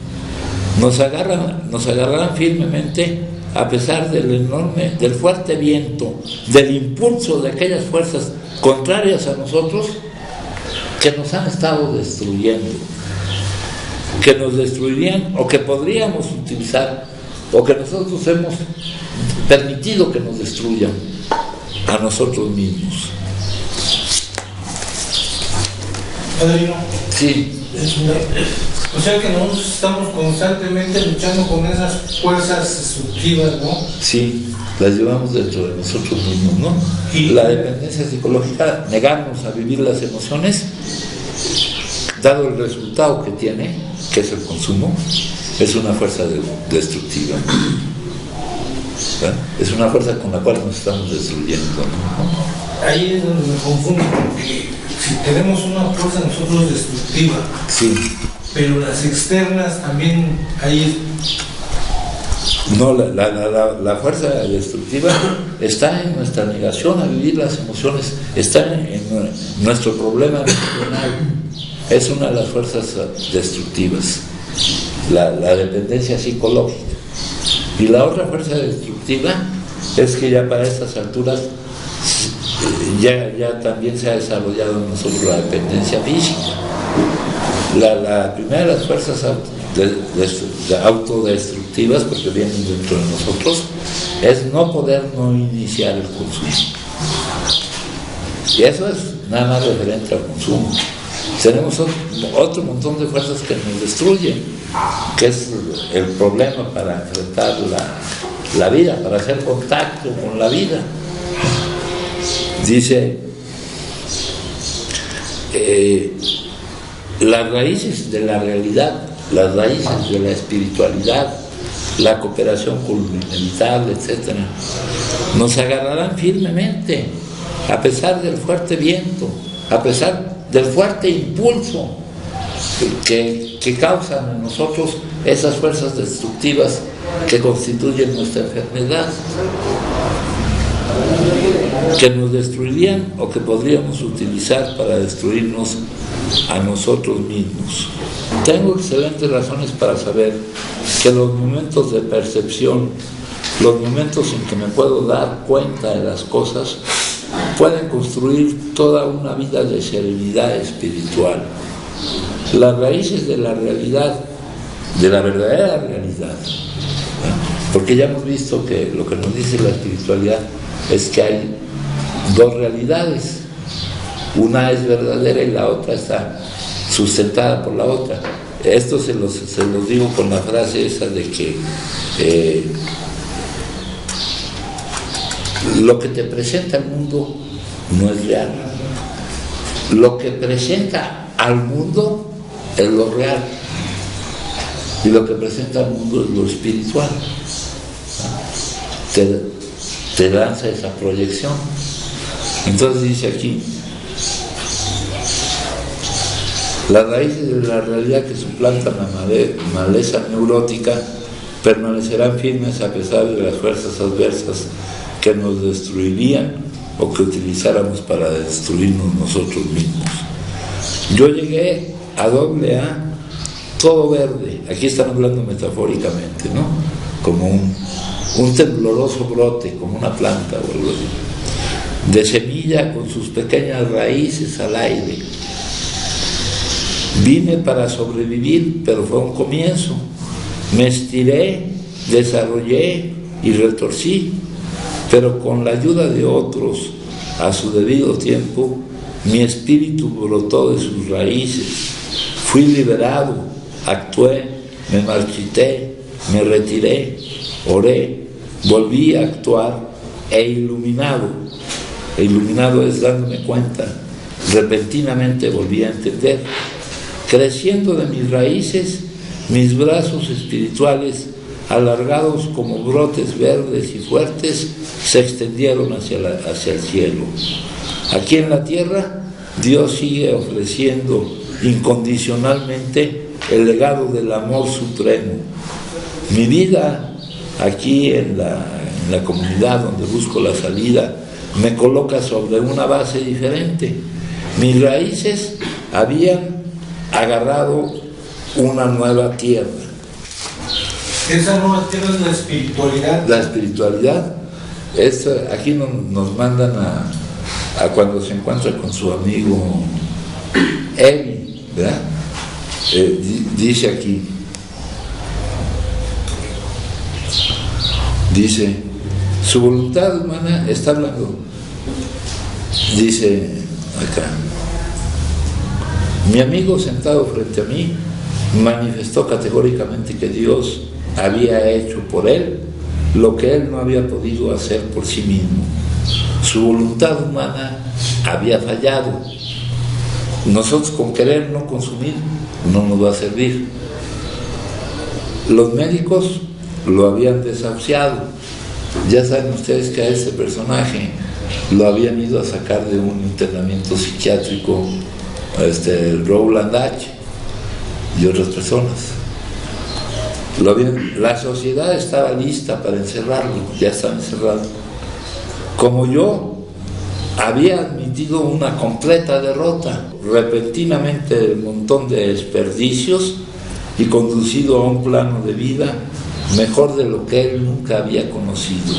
nos agarrarán firmemente a pesar del fuerte viento, del impulso de aquellas fuerzas contrarias a nosotros que nos han estado destruyendo, que nos destruirían o que podríamos utilizar o que nosotros hemos permitido que nos destruyan a nosotros mismos. Padrino. Sí. O sea que nosotros estamos constantemente luchando con esas fuerzas destructivas, ¿no? Sí, las llevamos dentro de nosotros mismos, ¿no? Y la dependencia psicológica, negarnos a vivir las emociones, dado el resultado que tiene, que es el consumo, es una fuerza destructiva. ¿Verdad? Es una fuerza con la cual nos estamos destruyendo, ¿no? Ahí es donde me confundo, porque si tenemos una fuerza nosotros destructiva, sí, pero las externas también ahí. No, la fuerza destructiva está en nuestra negación a vivir las emociones, está en nuestro problema emocional. Es una de las fuerzas destructivas, la dependencia psicológica. Y la otra fuerza destructiva es que ya para estas alturas ya también se ha desarrollado en nosotros la dependencia física. La primera de las fuerzas autodestructivas, porque vienen dentro de nosotros, es no poder no iniciar el consumo. Y eso es nada más referente al consumo. Tenemos otro montón de fuerzas que nos destruyen, que es el problema para enfrentar la vida, para hacer contacto con la vida. Dice, las raíces de la realidad, las raíces de la espiritualidad, la cooperación con lo inevitable, etc., nos agarrarán firmemente a pesar del fuerte viento, a pesar del fuerte impulso que causan en nosotros esas fuerzas destructivas que constituyen nuestra enfermedad, que nos destruirían o que podríamos utilizar para destruirnos a nosotros mismos. Tengo excelentes razones para saber que los momentos de percepción, los momentos en que me puedo dar cuenta de las cosas, pueden construir toda una vida de serenidad espiritual. Las raíces de la realidad, de la verdadera realidad, porque ya hemos visto que lo que nos dice la espiritualidad es que hay dos realidades, una es verdadera y la otra está sustentada por la otra. Esto se los digo con la frase esa de que lo que te presenta el mundo no es real, lo que presenta al mundo es lo real y lo que presenta al mundo es lo espiritual. Te lanza esa proyección. Entonces dice aquí, las raíces de la realidad que suplantan la maleza neurótica permanecerán firmes a pesar de las fuerzas adversas que nos destruirían o que utilizáramos para destruirnos nosotros mismos. Yo llegué a AA todo verde, aquí están hablando metafóricamente, ¿no? Como un tembloroso brote, como una planta o algo así, de semilla con sus pequeñas raíces al aire. Vine para sobrevivir, pero fue un comienzo. Me estiré, desarrollé y retorcí, pero con la ayuda de otros, a su debido tiempo, mi espíritu brotó de sus raíces. Fui liberado, actué, me marchité, me retiré, oré, volví a actuar e iluminado es dándome cuenta, repentinamente volví a entender. Creciendo de mis raíces, mis brazos espirituales, alargados como brotes verdes y fuertes, se extendieron hacia el cielo. Aquí en la tierra, Dios sigue ofreciendo incondicionalmente el legado del amor supremo. Mi vida aquí en la comunidad donde busco la salida me coloca sobre una base diferente. Mis raíces habían agarrado una nueva tierra. Esa nueva tierra es la espiritualidad. La espiritualidad, aquí nos mandan a cuando se encuentra con su amigo Evi, ¿verdad? Dice aquí, su voluntad humana está hablando, dice acá, mi amigo sentado frente a mí manifestó categóricamente que Dios había hecho por él lo que él no había podido hacer por sí mismo. Su voluntad humana había fallado. Nosotros con querer no consumir no nos va a servir. Los médicos lo habían desahuciado. Ya saben ustedes que a este personaje lo habían ido a sacar de un internamiento psiquiátrico, Rowland H. y otras personas. La sociedad estaba lista para encerrarlo, ya estaba encerrado. Como yo había admitido una completa derrota, repentinamente del montón de desperdicios y conducido a un plano de vida mejor de lo que él nunca había conocido.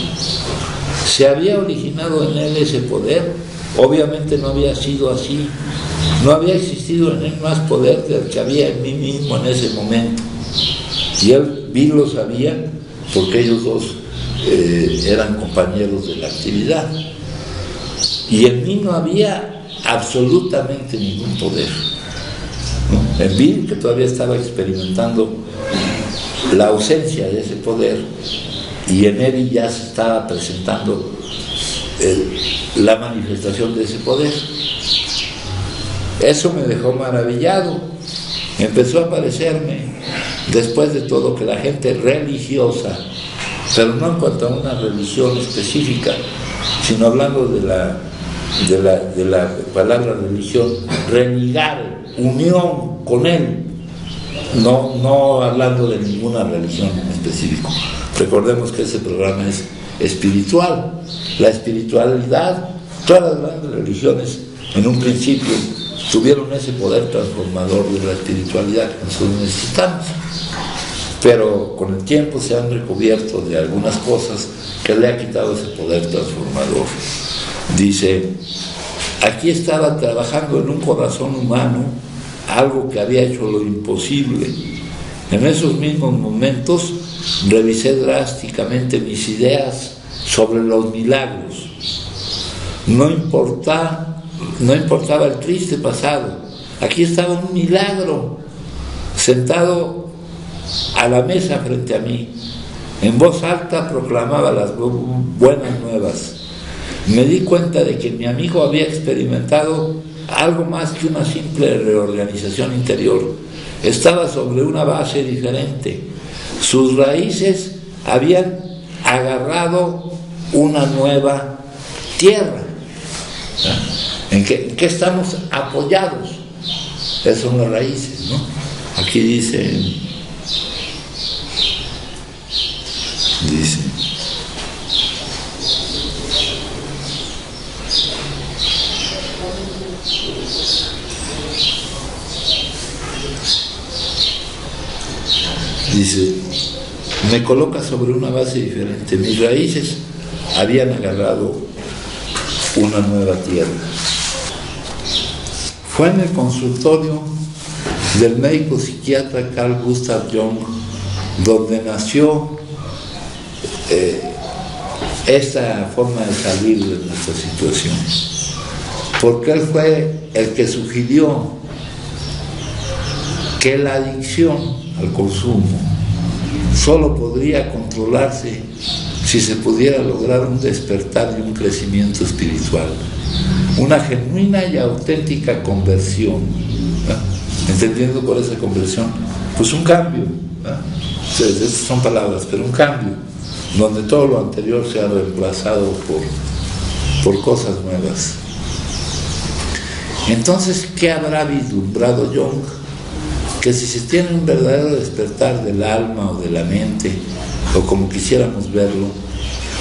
Se había originado en él ese poder, obviamente no había sido así, no había existido en él más poder del que había en mí mismo en ese momento. Y él bien lo sabía porque ellos dos eran compañeros de la actividad. Y en mí no había absolutamente ningún poder, ¿no? En Bill, que todavía estaba experimentando la ausencia de ese poder, y en Evi ya se estaba presentando la manifestación de ese poder. Eso me dejó maravillado. Empezó a parecerme, después de todo, que la gente religiosa, pero no en cuanto a una religión específica, sino hablando de la palabra religión, religar, unión con él, no hablando de ninguna religión en específico. Recordemos que ese programa es espiritual. La espiritualidad, todas las grandes religiones en un principio tuvieron ese poder transformador de la espiritualidad que nosotros necesitamos, pero con el tiempo se han recubierto de algunas cosas que le ha quitado ese poder transformador. Dice, aquí estaba trabajando en un corazón humano algo que había hecho lo imposible. En esos mismos momentos revisé drásticamente mis ideas sobre los milagros. No importaba el triste pasado. Aquí estaba un milagro sentado a la mesa frente a mí. En voz alta proclamaba las buenas nuevas. Me di cuenta de que mi amigo había experimentado algo más que una simple reorganización interior. Estaba sobre una base diferente. Sus raíces habían agarrado una nueva tierra. ¿En qué estamos apoyados? Esas son las raíces, ¿no? Aquí dice, me coloca sobre una base diferente. Mis raíces habían agarrado una nueva tierra. Fue en el consultorio del médico psiquiatra Carl Gustav Jung donde nació esta forma de salir de nuestra situación, porque él fue el que sugirió que la adicción al consumo solo podría controlarse si se pudiera lograr un despertar y un crecimiento espiritual, una genuina y auténtica conversión, ¿no? Entendiendo por esa conversión, pues un cambio, ¿no? Estas son palabras, pero un cambio, donde todo lo anterior se ha reemplazado por cosas nuevas. Entonces, ¿qué habrá vislumbrado Jung? Que si se tiene un verdadero despertar del alma o de la mente, o como quisiéramos verlo,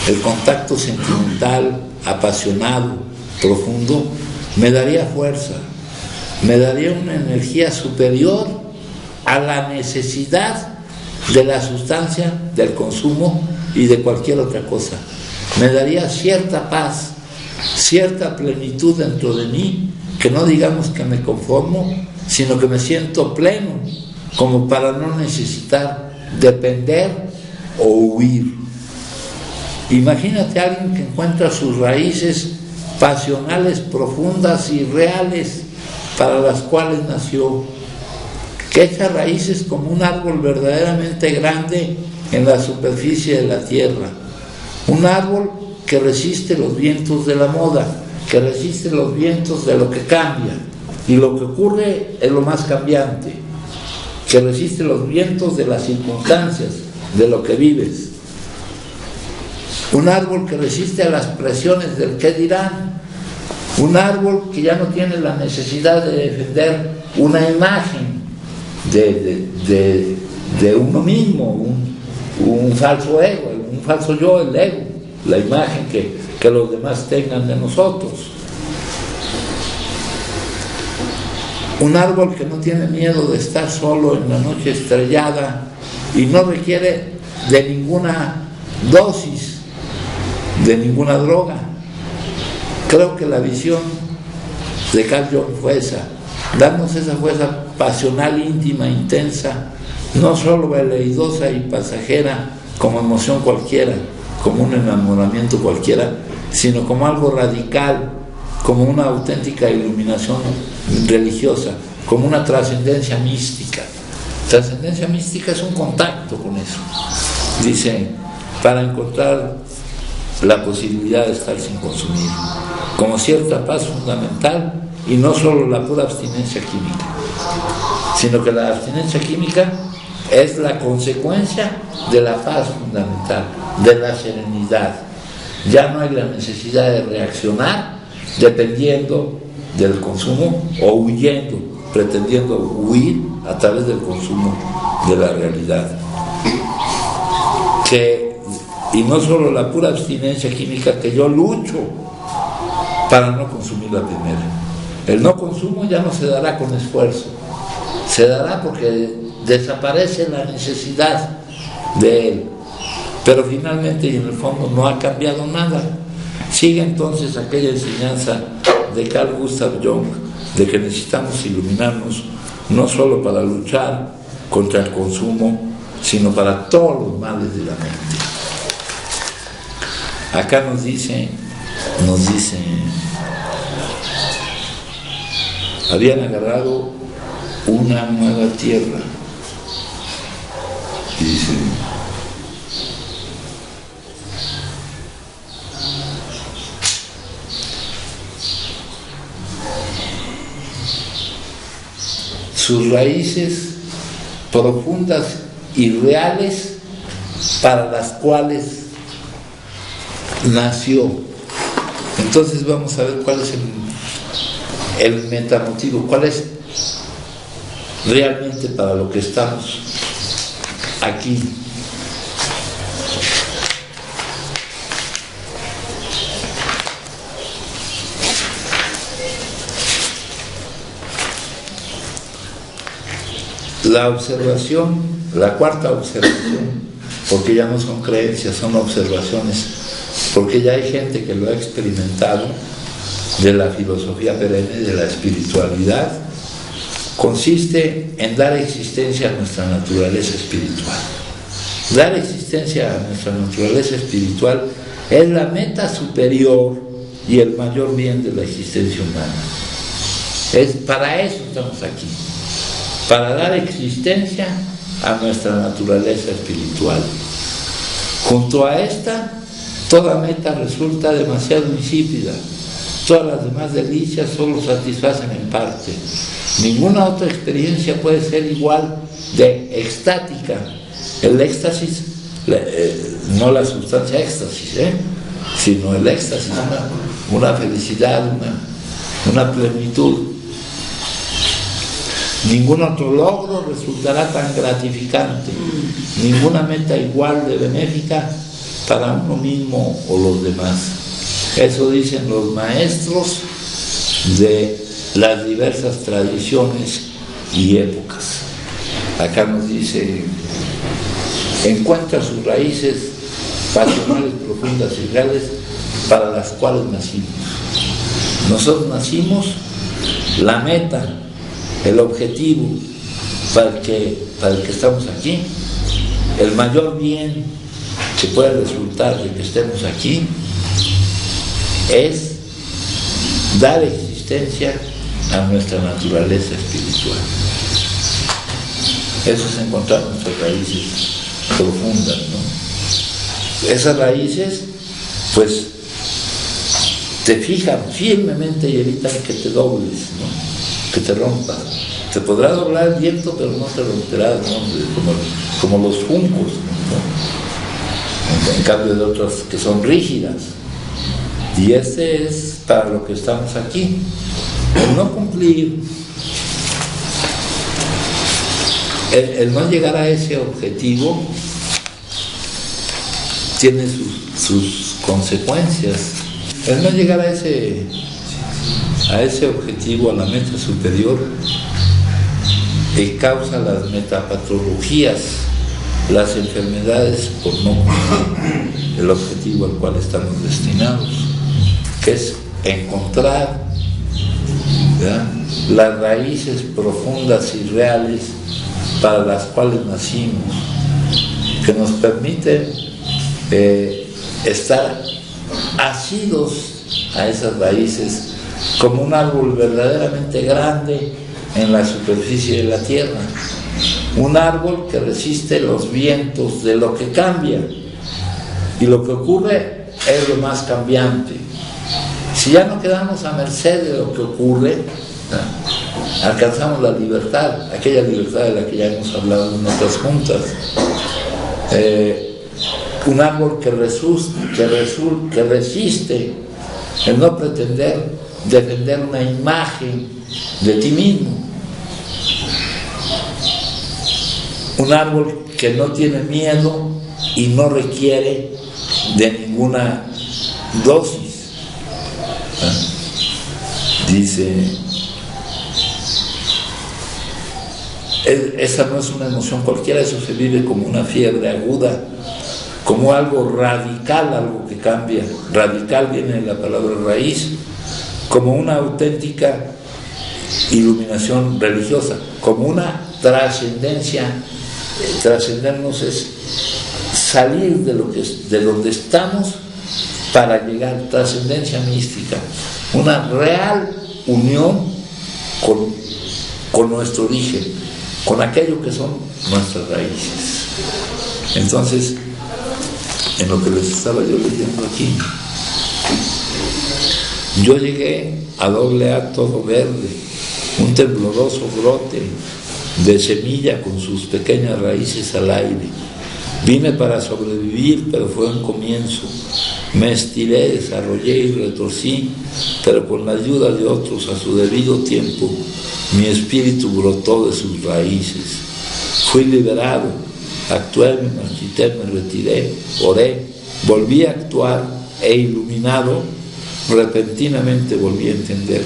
el contacto sentimental, apasionado, profundo, me daría fuerza, me daría una energía superior a la necesidad de la sustancia, del consumo y de cualquier otra cosa. Me daría cierta paz, cierta plenitud dentro de mí, que no digamos que me conformo, sino que me siento pleno, como para no necesitar depender o huir. Imagínate a alguien que encuentra sus raíces pasionales profundas y reales para las cuales nació, que echa raíces como un árbol verdaderamente grande en la superficie de la tierra, un árbol que resiste los vientos de la moda, que resiste los vientos de lo que cambia, y lo que ocurre es lo más cambiante, que resiste los vientos de las circunstancias, de lo que vives. Un árbol que resiste a las presiones del qué dirán, un árbol que ya no tiene la necesidad de defender una imagen de uno mismo, un falso ego, un falso yo, el ego, la imagen que los demás tengan de nosotros. Un árbol que no tiene miedo de estar solo en la noche estrellada y no requiere de ninguna dosis, de ninguna droga. Creo que la visión de Carl Jung fue esa, darnos esa fuerza pasional, íntima, intensa, no solo veleidosa y pasajera como emoción cualquiera, como un enamoramiento cualquiera, sino como algo radical, como una auténtica iluminación religiosa, como una trascendencia mística. Trascendencia mística es un contacto con eso. Dice, para encontrar la posibilidad de estar sin consumir, como cierta paz fundamental, y no solo la pura abstinencia química, sino que la abstinencia química es la consecuencia de la paz fundamental, de la serenidad. Ya no hay la necesidad de reaccionar dependiendo del consumo o huyendo, pretendiendo huir a través del consumo de la realidad. Y no solo la pura abstinencia química, que yo lucho para no consumir la primera. El no consumo ya no se dará con esfuerzo, se dará porque desaparece la necesidad de él, pero finalmente y en el fondo no ha cambiado nada. Sigue entonces aquella enseñanza de Carl Gustav Jung de que necesitamos iluminarnos no solo para luchar contra el consumo, sino para todos los males de la mente. Acá nos dice, habían agarrado una nueva tierra. Y dice, sus raíces profundas y reales para las cuales nació. Entonces vamos a ver cuál es el metamotivo, cuál es realmente para lo que estamos aquí. La observación, la cuarta observación, porque ya no son creencias, son observaciones, porque ya hay gente que lo ha experimentado, de la filosofía perenne, de la espiritualidad, consiste en dar existencia a nuestra naturaleza espiritual. Dar existencia a nuestra naturaleza espiritual es la meta superior y el mayor bien de la existencia humana. Para eso estamos aquí, para dar existencia a nuestra naturaleza espiritual. Junto a esta, toda meta resulta demasiado insípida. Todas las demás delicias solo satisfacen en parte. Ninguna otra experiencia puede ser igual de extática. El éxtasis, no la sustancia éxtasis, sino el éxtasis, una felicidad, una plenitud. Ningún otro logro resultará tan gratificante, ninguna meta igual de benéfica para uno mismo o los demás. Eso dicen los maestros de las diversas tradiciones y épocas. Acá nos dice: encuentra sus raíces pasionales profundas y reales para las cuales nacimos. Nosotros nacimos, la meta, el objetivo para el que estamos aquí, el mayor bien que puede resultar de que estemos aquí, es dar existencia a nuestra naturaleza espiritual. Eso es encontrar nuestras raíces profundas, ¿no? Esas raíces, pues, te fijan firmemente y evitan que te dobles, ¿no? Que te rompas. Te podrá doblar el viento, pero no te romperá, ¿no? Como los juncos, ¿no? En cambio de otras que son rígidas. Y este es para lo que estamos aquí. El no cumplir, el no llegar a ese objetivo tiene sus consecuencias. El no llegar a ese objetivo, a la meta superior, causa las metapatologías, las enfermedades por no cumplir el objetivo al cual estamos destinados, que es encontrar, ¿verdad?, las raíces profundas y reales para las cuales nacimos, que nos permiten estar asidos a esas raíces como un árbol verdaderamente grande en la superficie de la tierra, un árbol que resiste los vientos de lo que cambia, y lo que ocurre es lo más cambiante. Si ya no quedamos a merced de lo que ocurre, alcanzamos la libertad, aquella libertad de la que ya hemos hablado en otras juntas. Un árbol que resiste el no pretender defender una imagen de ti mismo. Un árbol que no tiene miedo y no requiere de ninguna dosis. Dice, esa no es una emoción cualquiera, eso se vive como una fiebre aguda, como algo radical, algo que cambia. Radical viene de la palabra raíz, como una auténtica iluminación religiosa, como una trascendencia. Trascendernos es salir de donde estamos para llegar, trascendencia mística, una real unión con nuestro origen, con aquello que son nuestras raíces. Entonces, en lo que les estaba yo leyendo aquí, yo llegué a doble A todo verde, un tembloroso brote de semilla con sus pequeñas raíces al aire. Vine para sobrevivir, pero fue un comienzo. Me estiré, desarrollé y retorcí, pero con la ayuda de otros a su debido tiempo, mi espíritu brotó de sus raíces. Fui liberado, actué, me marchité, me retiré, oré, volví a actuar e iluminado, repentinamente volví a entender.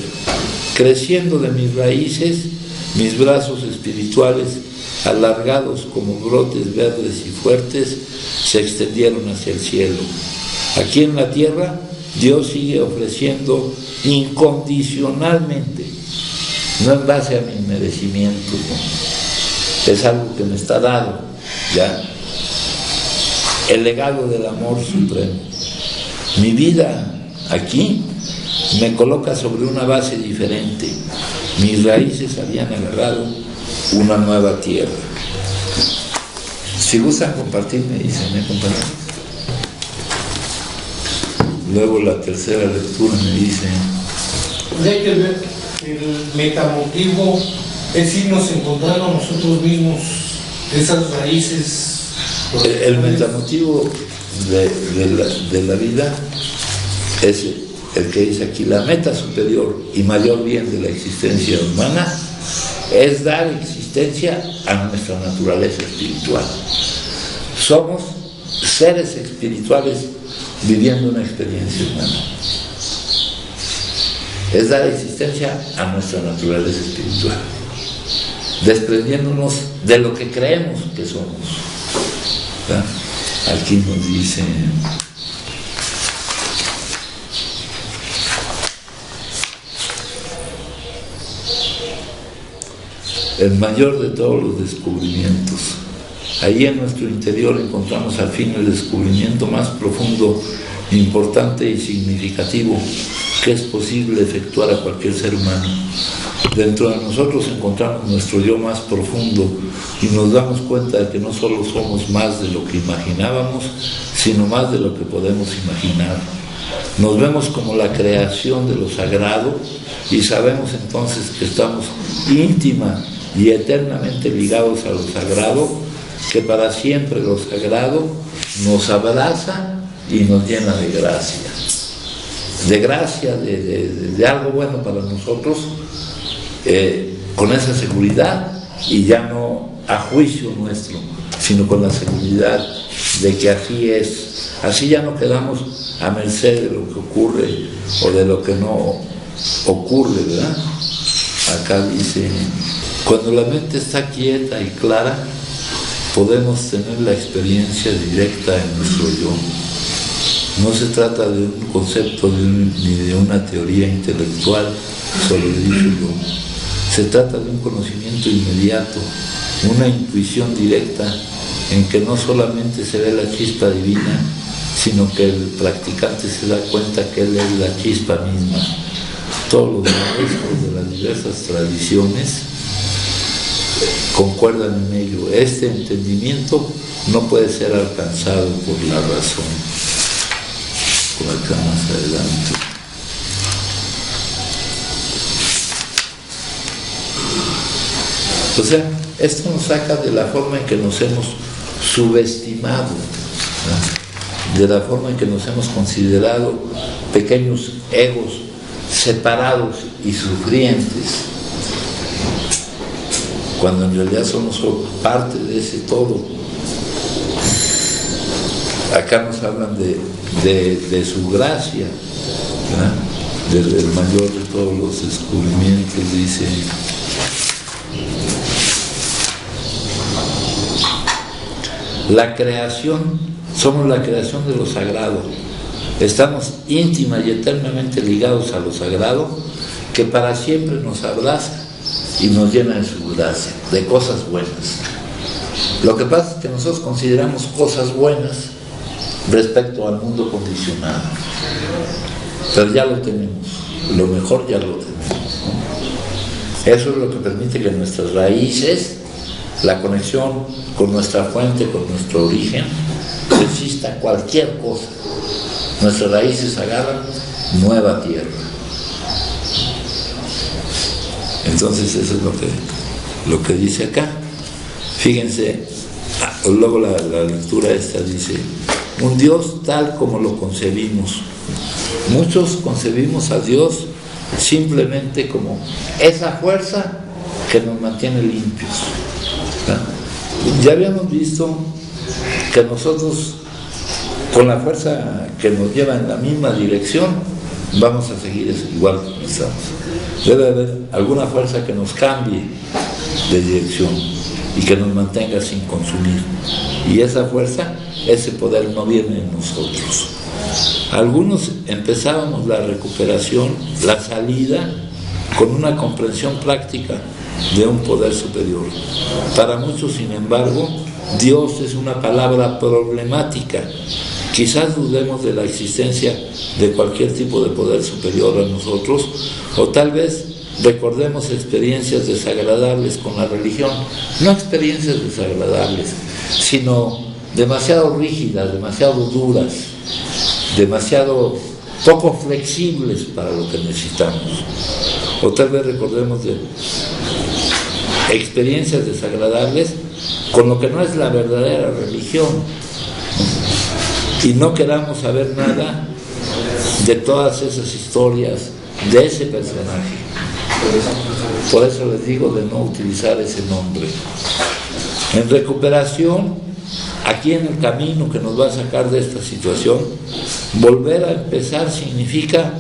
Creciendo de mis raíces, mis brazos espirituales, alargados como brotes verdes y fuertes, se extendieron hacia el cielo. Aquí en la tierra, Dios sigue ofreciendo incondicionalmente, no en base a mi merecimiento, ¿no? Es algo que me está dado, ¿ya? El legado del amor supremo. Mi vida aquí me coloca sobre una base diferente. Mis raíces habían agarrado una nueva tierra. Si gustan compartir, me dicen, ¿me comparten? Luego la tercera lectura me dice... Hay que ver el metamotivo, es irnos encontrando nosotros mismos esas raíces. El metamotivo de la vida es el que dice aquí: la meta superior y mayor bien de la existencia humana es dar existencia a nuestra naturaleza espiritual. Somos seres espirituales viviendo una experiencia humana. Es dar existencia a nuestra naturaleza espiritual, desprendiéndonos de lo que creemos que somos. ¿Verdad? Aquí nos dice: el mayor de todos los descubrimientos. Ahí en nuestro interior encontramos al fin el descubrimiento más profundo, importante y significativo que es posible efectuar a cualquier ser humano. Dentro de nosotros encontramos nuestro yo más profundo y nos damos cuenta de que no solo somos más de lo que imaginábamos, sino más de lo que podemos imaginar. Nos vemos como la creación de lo sagrado y sabemos entonces que estamos íntima y eternamente ligados a lo sagrado, que para siempre lo sagrado nos abraza y nos llena de gracia. De gracia, de algo bueno para nosotros, con esa seguridad, y ya no a juicio nuestro, sino con la seguridad de que así es. Así ya no quedamos a merced de lo que ocurre o de lo que no ocurre, ¿verdad? Acá dice: cuando la mente está quieta y clara, podemos tener la experiencia directa en nuestro yo. No se trata de un concepto ni de una teoría intelectual sobre el dicho yo. Se trata de un conocimiento inmediato, una intuición directa en que no solamente se ve la chispa divina, sino que el practicante se da cuenta que él es la chispa misma. Todos los maestros de las diversas tradiciones concuerdan en ello. Este entendimiento no puede ser alcanzado por la razón. Por acá más adelante. O sea, esto nos saca de la forma en que nos hemos subestimado, ¿no? De la forma en que nos hemos considerado pequeños egos separados y sufrientes, cuando en realidad somos parte de ese todo. Acá nos hablan de su gracia, ¿verdad? Del mayor de todos los descubrimientos, dice: la creación, somos la creación de lo sagrado. Estamos íntima y eternamente ligados a lo sagrado, que para siempre nos abraza y nos llena de su gracia, de cosas buenas. Lo que pasa es que nosotros consideramos cosas buenas respecto al mundo condicionado, pero ya lo tenemos, lo mejor ya lo tenemos, ¿no? Eso es lo que permite que nuestras raíces, la conexión con nuestra fuente, con nuestro origen, exista cualquier cosa. Nuestras raíces agarran nueva tierra. Entonces eso es lo que dice acá. Fíjense, luego la lectura esta dice: un Dios tal como lo concebimos. Muchos concebimos a Dios simplemente como esa fuerza que nos mantiene limpios, ¿verdad? Ya habíamos visto que nosotros, con la fuerza que nos lleva en la misma dirección, vamos a seguir igual como estamos. Debe haber alguna fuerza que nos cambie de dirección y que nos mantenga sin consumir. Y esa fuerza, ese poder no viene en nosotros. Algunos empezábamos la recuperación, la salida, con una comprensión práctica de un poder superior. Para muchos, sin embargo, Dios es una palabra problemática. Quizás dudemos de la existencia de cualquier tipo de poder superior a nosotros, o tal vez recordemos experiencias desagradables con la religión, no experiencias desagradables, sino demasiado rígidas, demasiado duras, demasiado poco flexibles para lo que necesitamos. O tal vez recordemos de experiencias desagradables con lo que no es la verdadera religión, y no queramos saber nada de todas esas historias de ese personaje. Por eso les digo de no utilizar ese nombre. En recuperación, aquí en el camino que nos va a sacar de esta situación, volver a empezar significa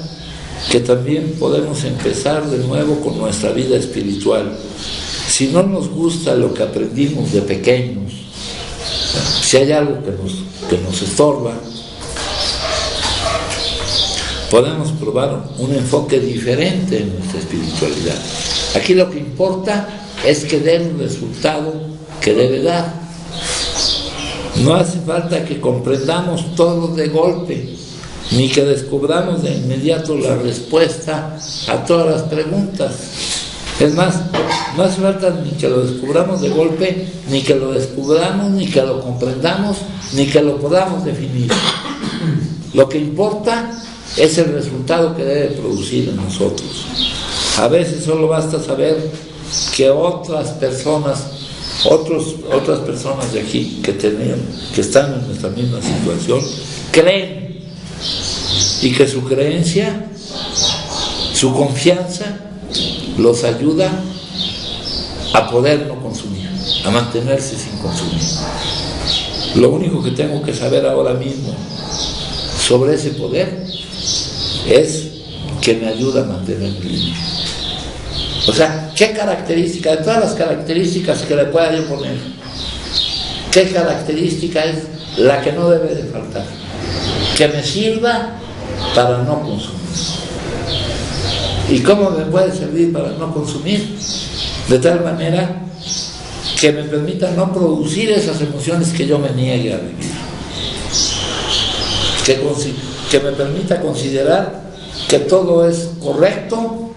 que también podemos empezar de nuevo con nuestra vida espiritual. Si no nos gusta lo que aprendimos de pequeños, si hay algo que nos estorba, podemos probar un enfoque diferente en nuestra espiritualidad. Aquí lo que importa es que dé el resultado que debe dar. No hace falta que comprendamos todo de golpe, ni que descubramos de inmediato la respuesta a todas las preguntas. Es más, no hace falta ni que lo descubramos de golpe, ni que lo descubramos, ni que lo comprendamos, ni que lo podamos definir. Lo que importa es el resultado que debe producir en nosotros. A veces solo basta saber que otras personas de aquí que están en nuestra misma situación, creen, y que su creencia, su confianza, los ayuda a poder no consumir, a mantenerse sin consumir. Lo único que tengo que saber ahora mismo sobre ese poder es que me ayuda a mantenerme limpio. O sea, ¿qué característica, de todas las características que le pueda yo poner, qué característica es la que no debe de faltar? Que me sirva para no consumir. ¿Y cómo me puede servir para no consumir? De tal manera que me permita no producir esas emociones que yo me niegue a vivir. Que me permita considerar que todo es correcto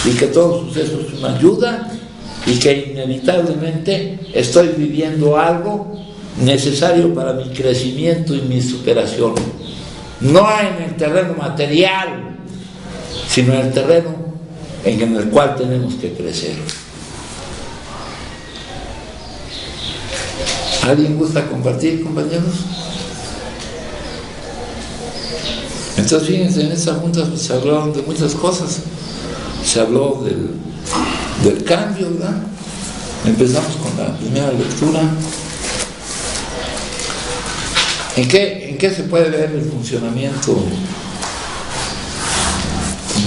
y que todo suceso es una ayuda y que inevitablemente estoy viviendo algo necesario para mi crecimiento y mi superación. No en el terreno material, sino en el terreno en el cual tenemos que crecer. ¿Alguien gusta compartir, compañeros? Entonces, fíjense, en esta junta se hablaron de muchas cosas. Se habló del cambio, ¿verdad? Empezamos con la primera lectura. ¿En qué se puede ver el funcionamiento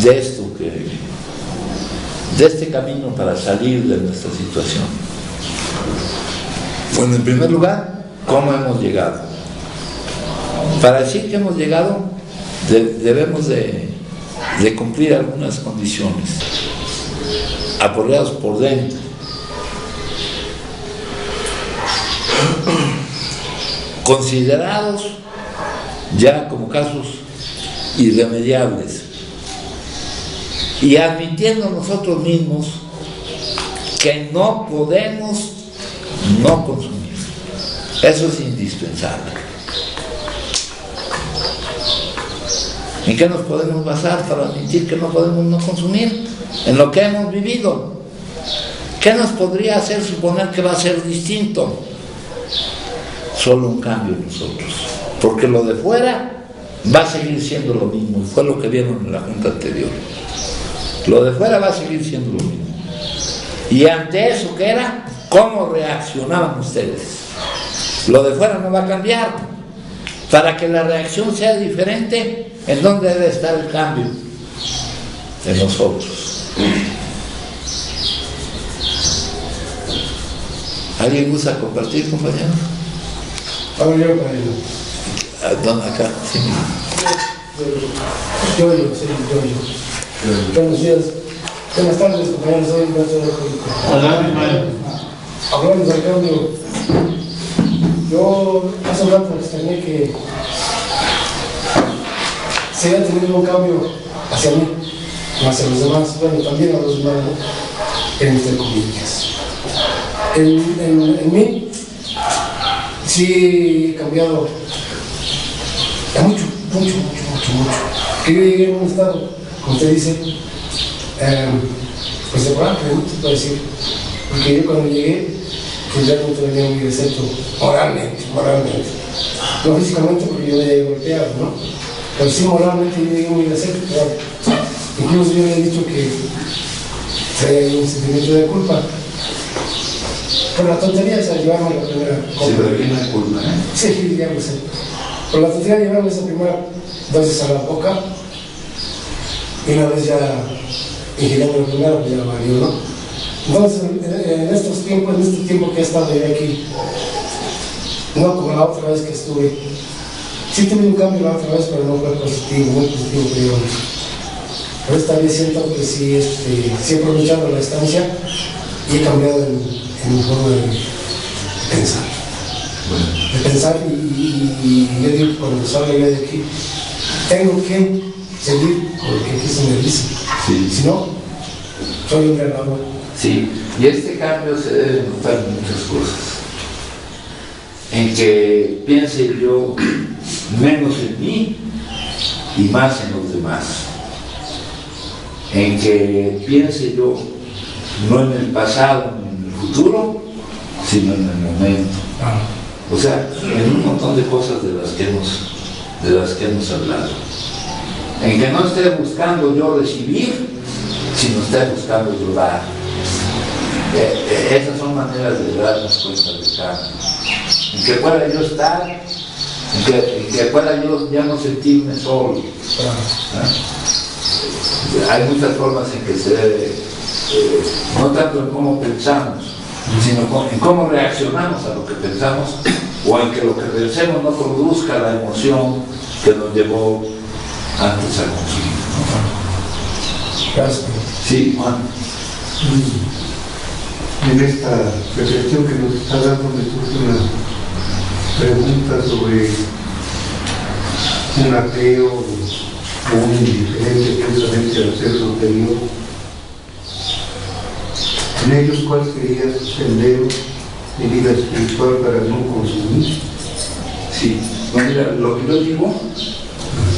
de esto, de este camino para salir de nuestra situación? Bueno, en primer lugar, ¿cómo hemos llegado? Para decir que hemos llegado, debemos de cumplir algunas condiciones, apoyados por dentro. Considerados ya como casos irremediables y admitiendo nosotros mismos que no podemos no consumir. Eso es indispensable. ¿En qué nos podemos basar para admitir que no podemos no consumir? En lo que hemos vivido. ¿Qué nos podría hacer suponer que va a ser distinto? Solo un cambio en nosotros, porque lo de fuera va a seguir siendo lo mismo, fue lo que vieron en la junta anterior. Lo de fuera va a seguir siendo lo mismo. Y ante eso, ¿qué era? ¿Cómo reaccionaban ustedes? Lo de fuera no va a cambiar. Para que la reacción sea diferente, ¿en dónde debe estar el cambio? En nosotros. ¿Alguien gusta compartir, compañeros? Ahora yo para él. Acá, sí. Yo. Buenos días. Buenas tardes, compañeros. Soy Humberto de Público. Hablando del cambio, yo hace un rato extrañé que se haya tenido un cambio hacia mí, hacia los demás, bueno, también a los demás, ¿no? Entre comillas. En mí, sí he cambiado mucho. Que yo llegué en un estado, como usted dice, pues de moral, se puede decir. Porque yo cuando llegué, pues ya no tenía muy excepto moralmente. No físicamente, porque yo me había golpeado, ¿no? Pero sí moralmente yo llegué muy excepto. Incluso yo le he dicho que traía un sentimiento de culpa. Por la tontería de llevarme la primera copa. Sí, pero aquí no hay culpa, ¿eh? Sí, ya lo sé. Por la tontería de llevarme esa primera dosis a la boca, y una vez ya ingiriendo la primera, pues ya la valió, ¿no? Entonces, en este tiempo que he estado yo aquí, no como la otra vez que estuve, sí tuve un cambio la otra vez, pero no fue positivo, muy positivo, creo. Pero esta vez siento que sí he aprovechado la estancia y he cambiado en mi forma de pensar. Bueno. De pensar y yo digo, cuando salga yo de aquí, tengo que seguir porque aquí se me dice. Sí. Si no, soy un ganador. Sí, y este cambio se debe notar en muchas cosas. En que piense yo menos en mí y más en los demás. En que piense yo no en el pasado ni en el futuro, sino en el momento. O sea, en un montón de cosas de las que hemos hablado. En que no esté buscando yo recibir, sino esté buscando yo dar. Esas son maneras de darnos cuenta del cambio. En que pueda yo estar, en que pueda yo ya no sentirme solo. Hay muchas formas en que se debe, no tanto en cómo pensamos, sino en cómo reaccionamos a lo que pensamos, o en que lo que pensemos no produzca la emoción que nos llevó antes a consumir. Gracias. Sí, Juan. En esta reflexión que nos está dando me surge una pregunta sobre un ateo o un indiferente precisamente al ser superior. En ellos, ¿cuál sería su sendero de vida espiritual para no consumir? Sí, bueno, mira, lo que yo digo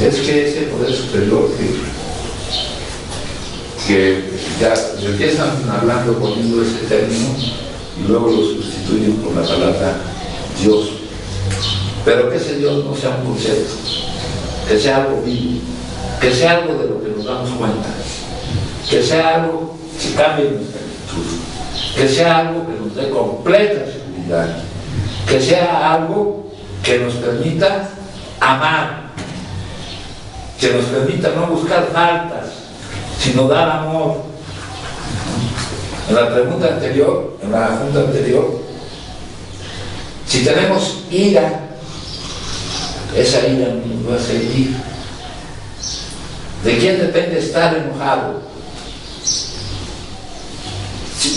es que ese poder superior que ya empiezan hablando poniendo ese término y luego lo sustituyen por la palabra Dios, pero que ese Dios no sea un concepto, que sea algo vivo, que sea algo de lo que nos damos cuenta, que sea algo que cambie nuestra actitud, que sea algo que nos dé completa seguridad, que sea algo que nos permita amar, que nos permita no buscar faltas, sino dar amor. En la pregunta anterior, en la junta anterior, si tenemos ira, esa ira nos va a servir. ¿De quién depende estar enojado?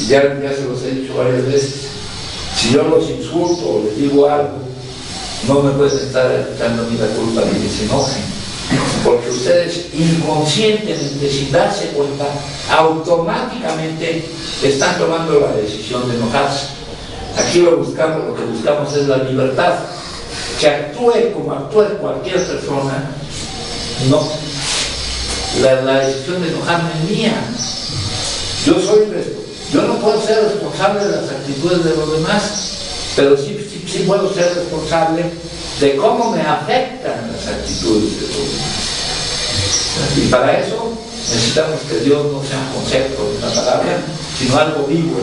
Ya se los he dicho varias veces. Si yo los insulto o les digo algo, no me pueden estar echando a mí la culpa de que se enojen. Porque ustedes inconscientemente, sin darse cuenta, automáticamente están tomando la decisión de enojarse. Aquí lo que buscamos es la libertad. Que actúe como actúe cualquier persona, no. La decisión de enojarme es mía. Yo no puedo ser responsable de las actitudes de los demás, pero sí puedo ser responsable de cómo me afectan las actitudes de los demás. Y para eso necesitamos que Dios no sea un concepto de una palabra, sino algo vivo.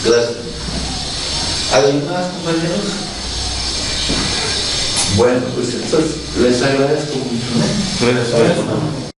Gracias. ¿Alguien más, compañeros? Bueno, pues entonces les agradezco mucho. Gracias.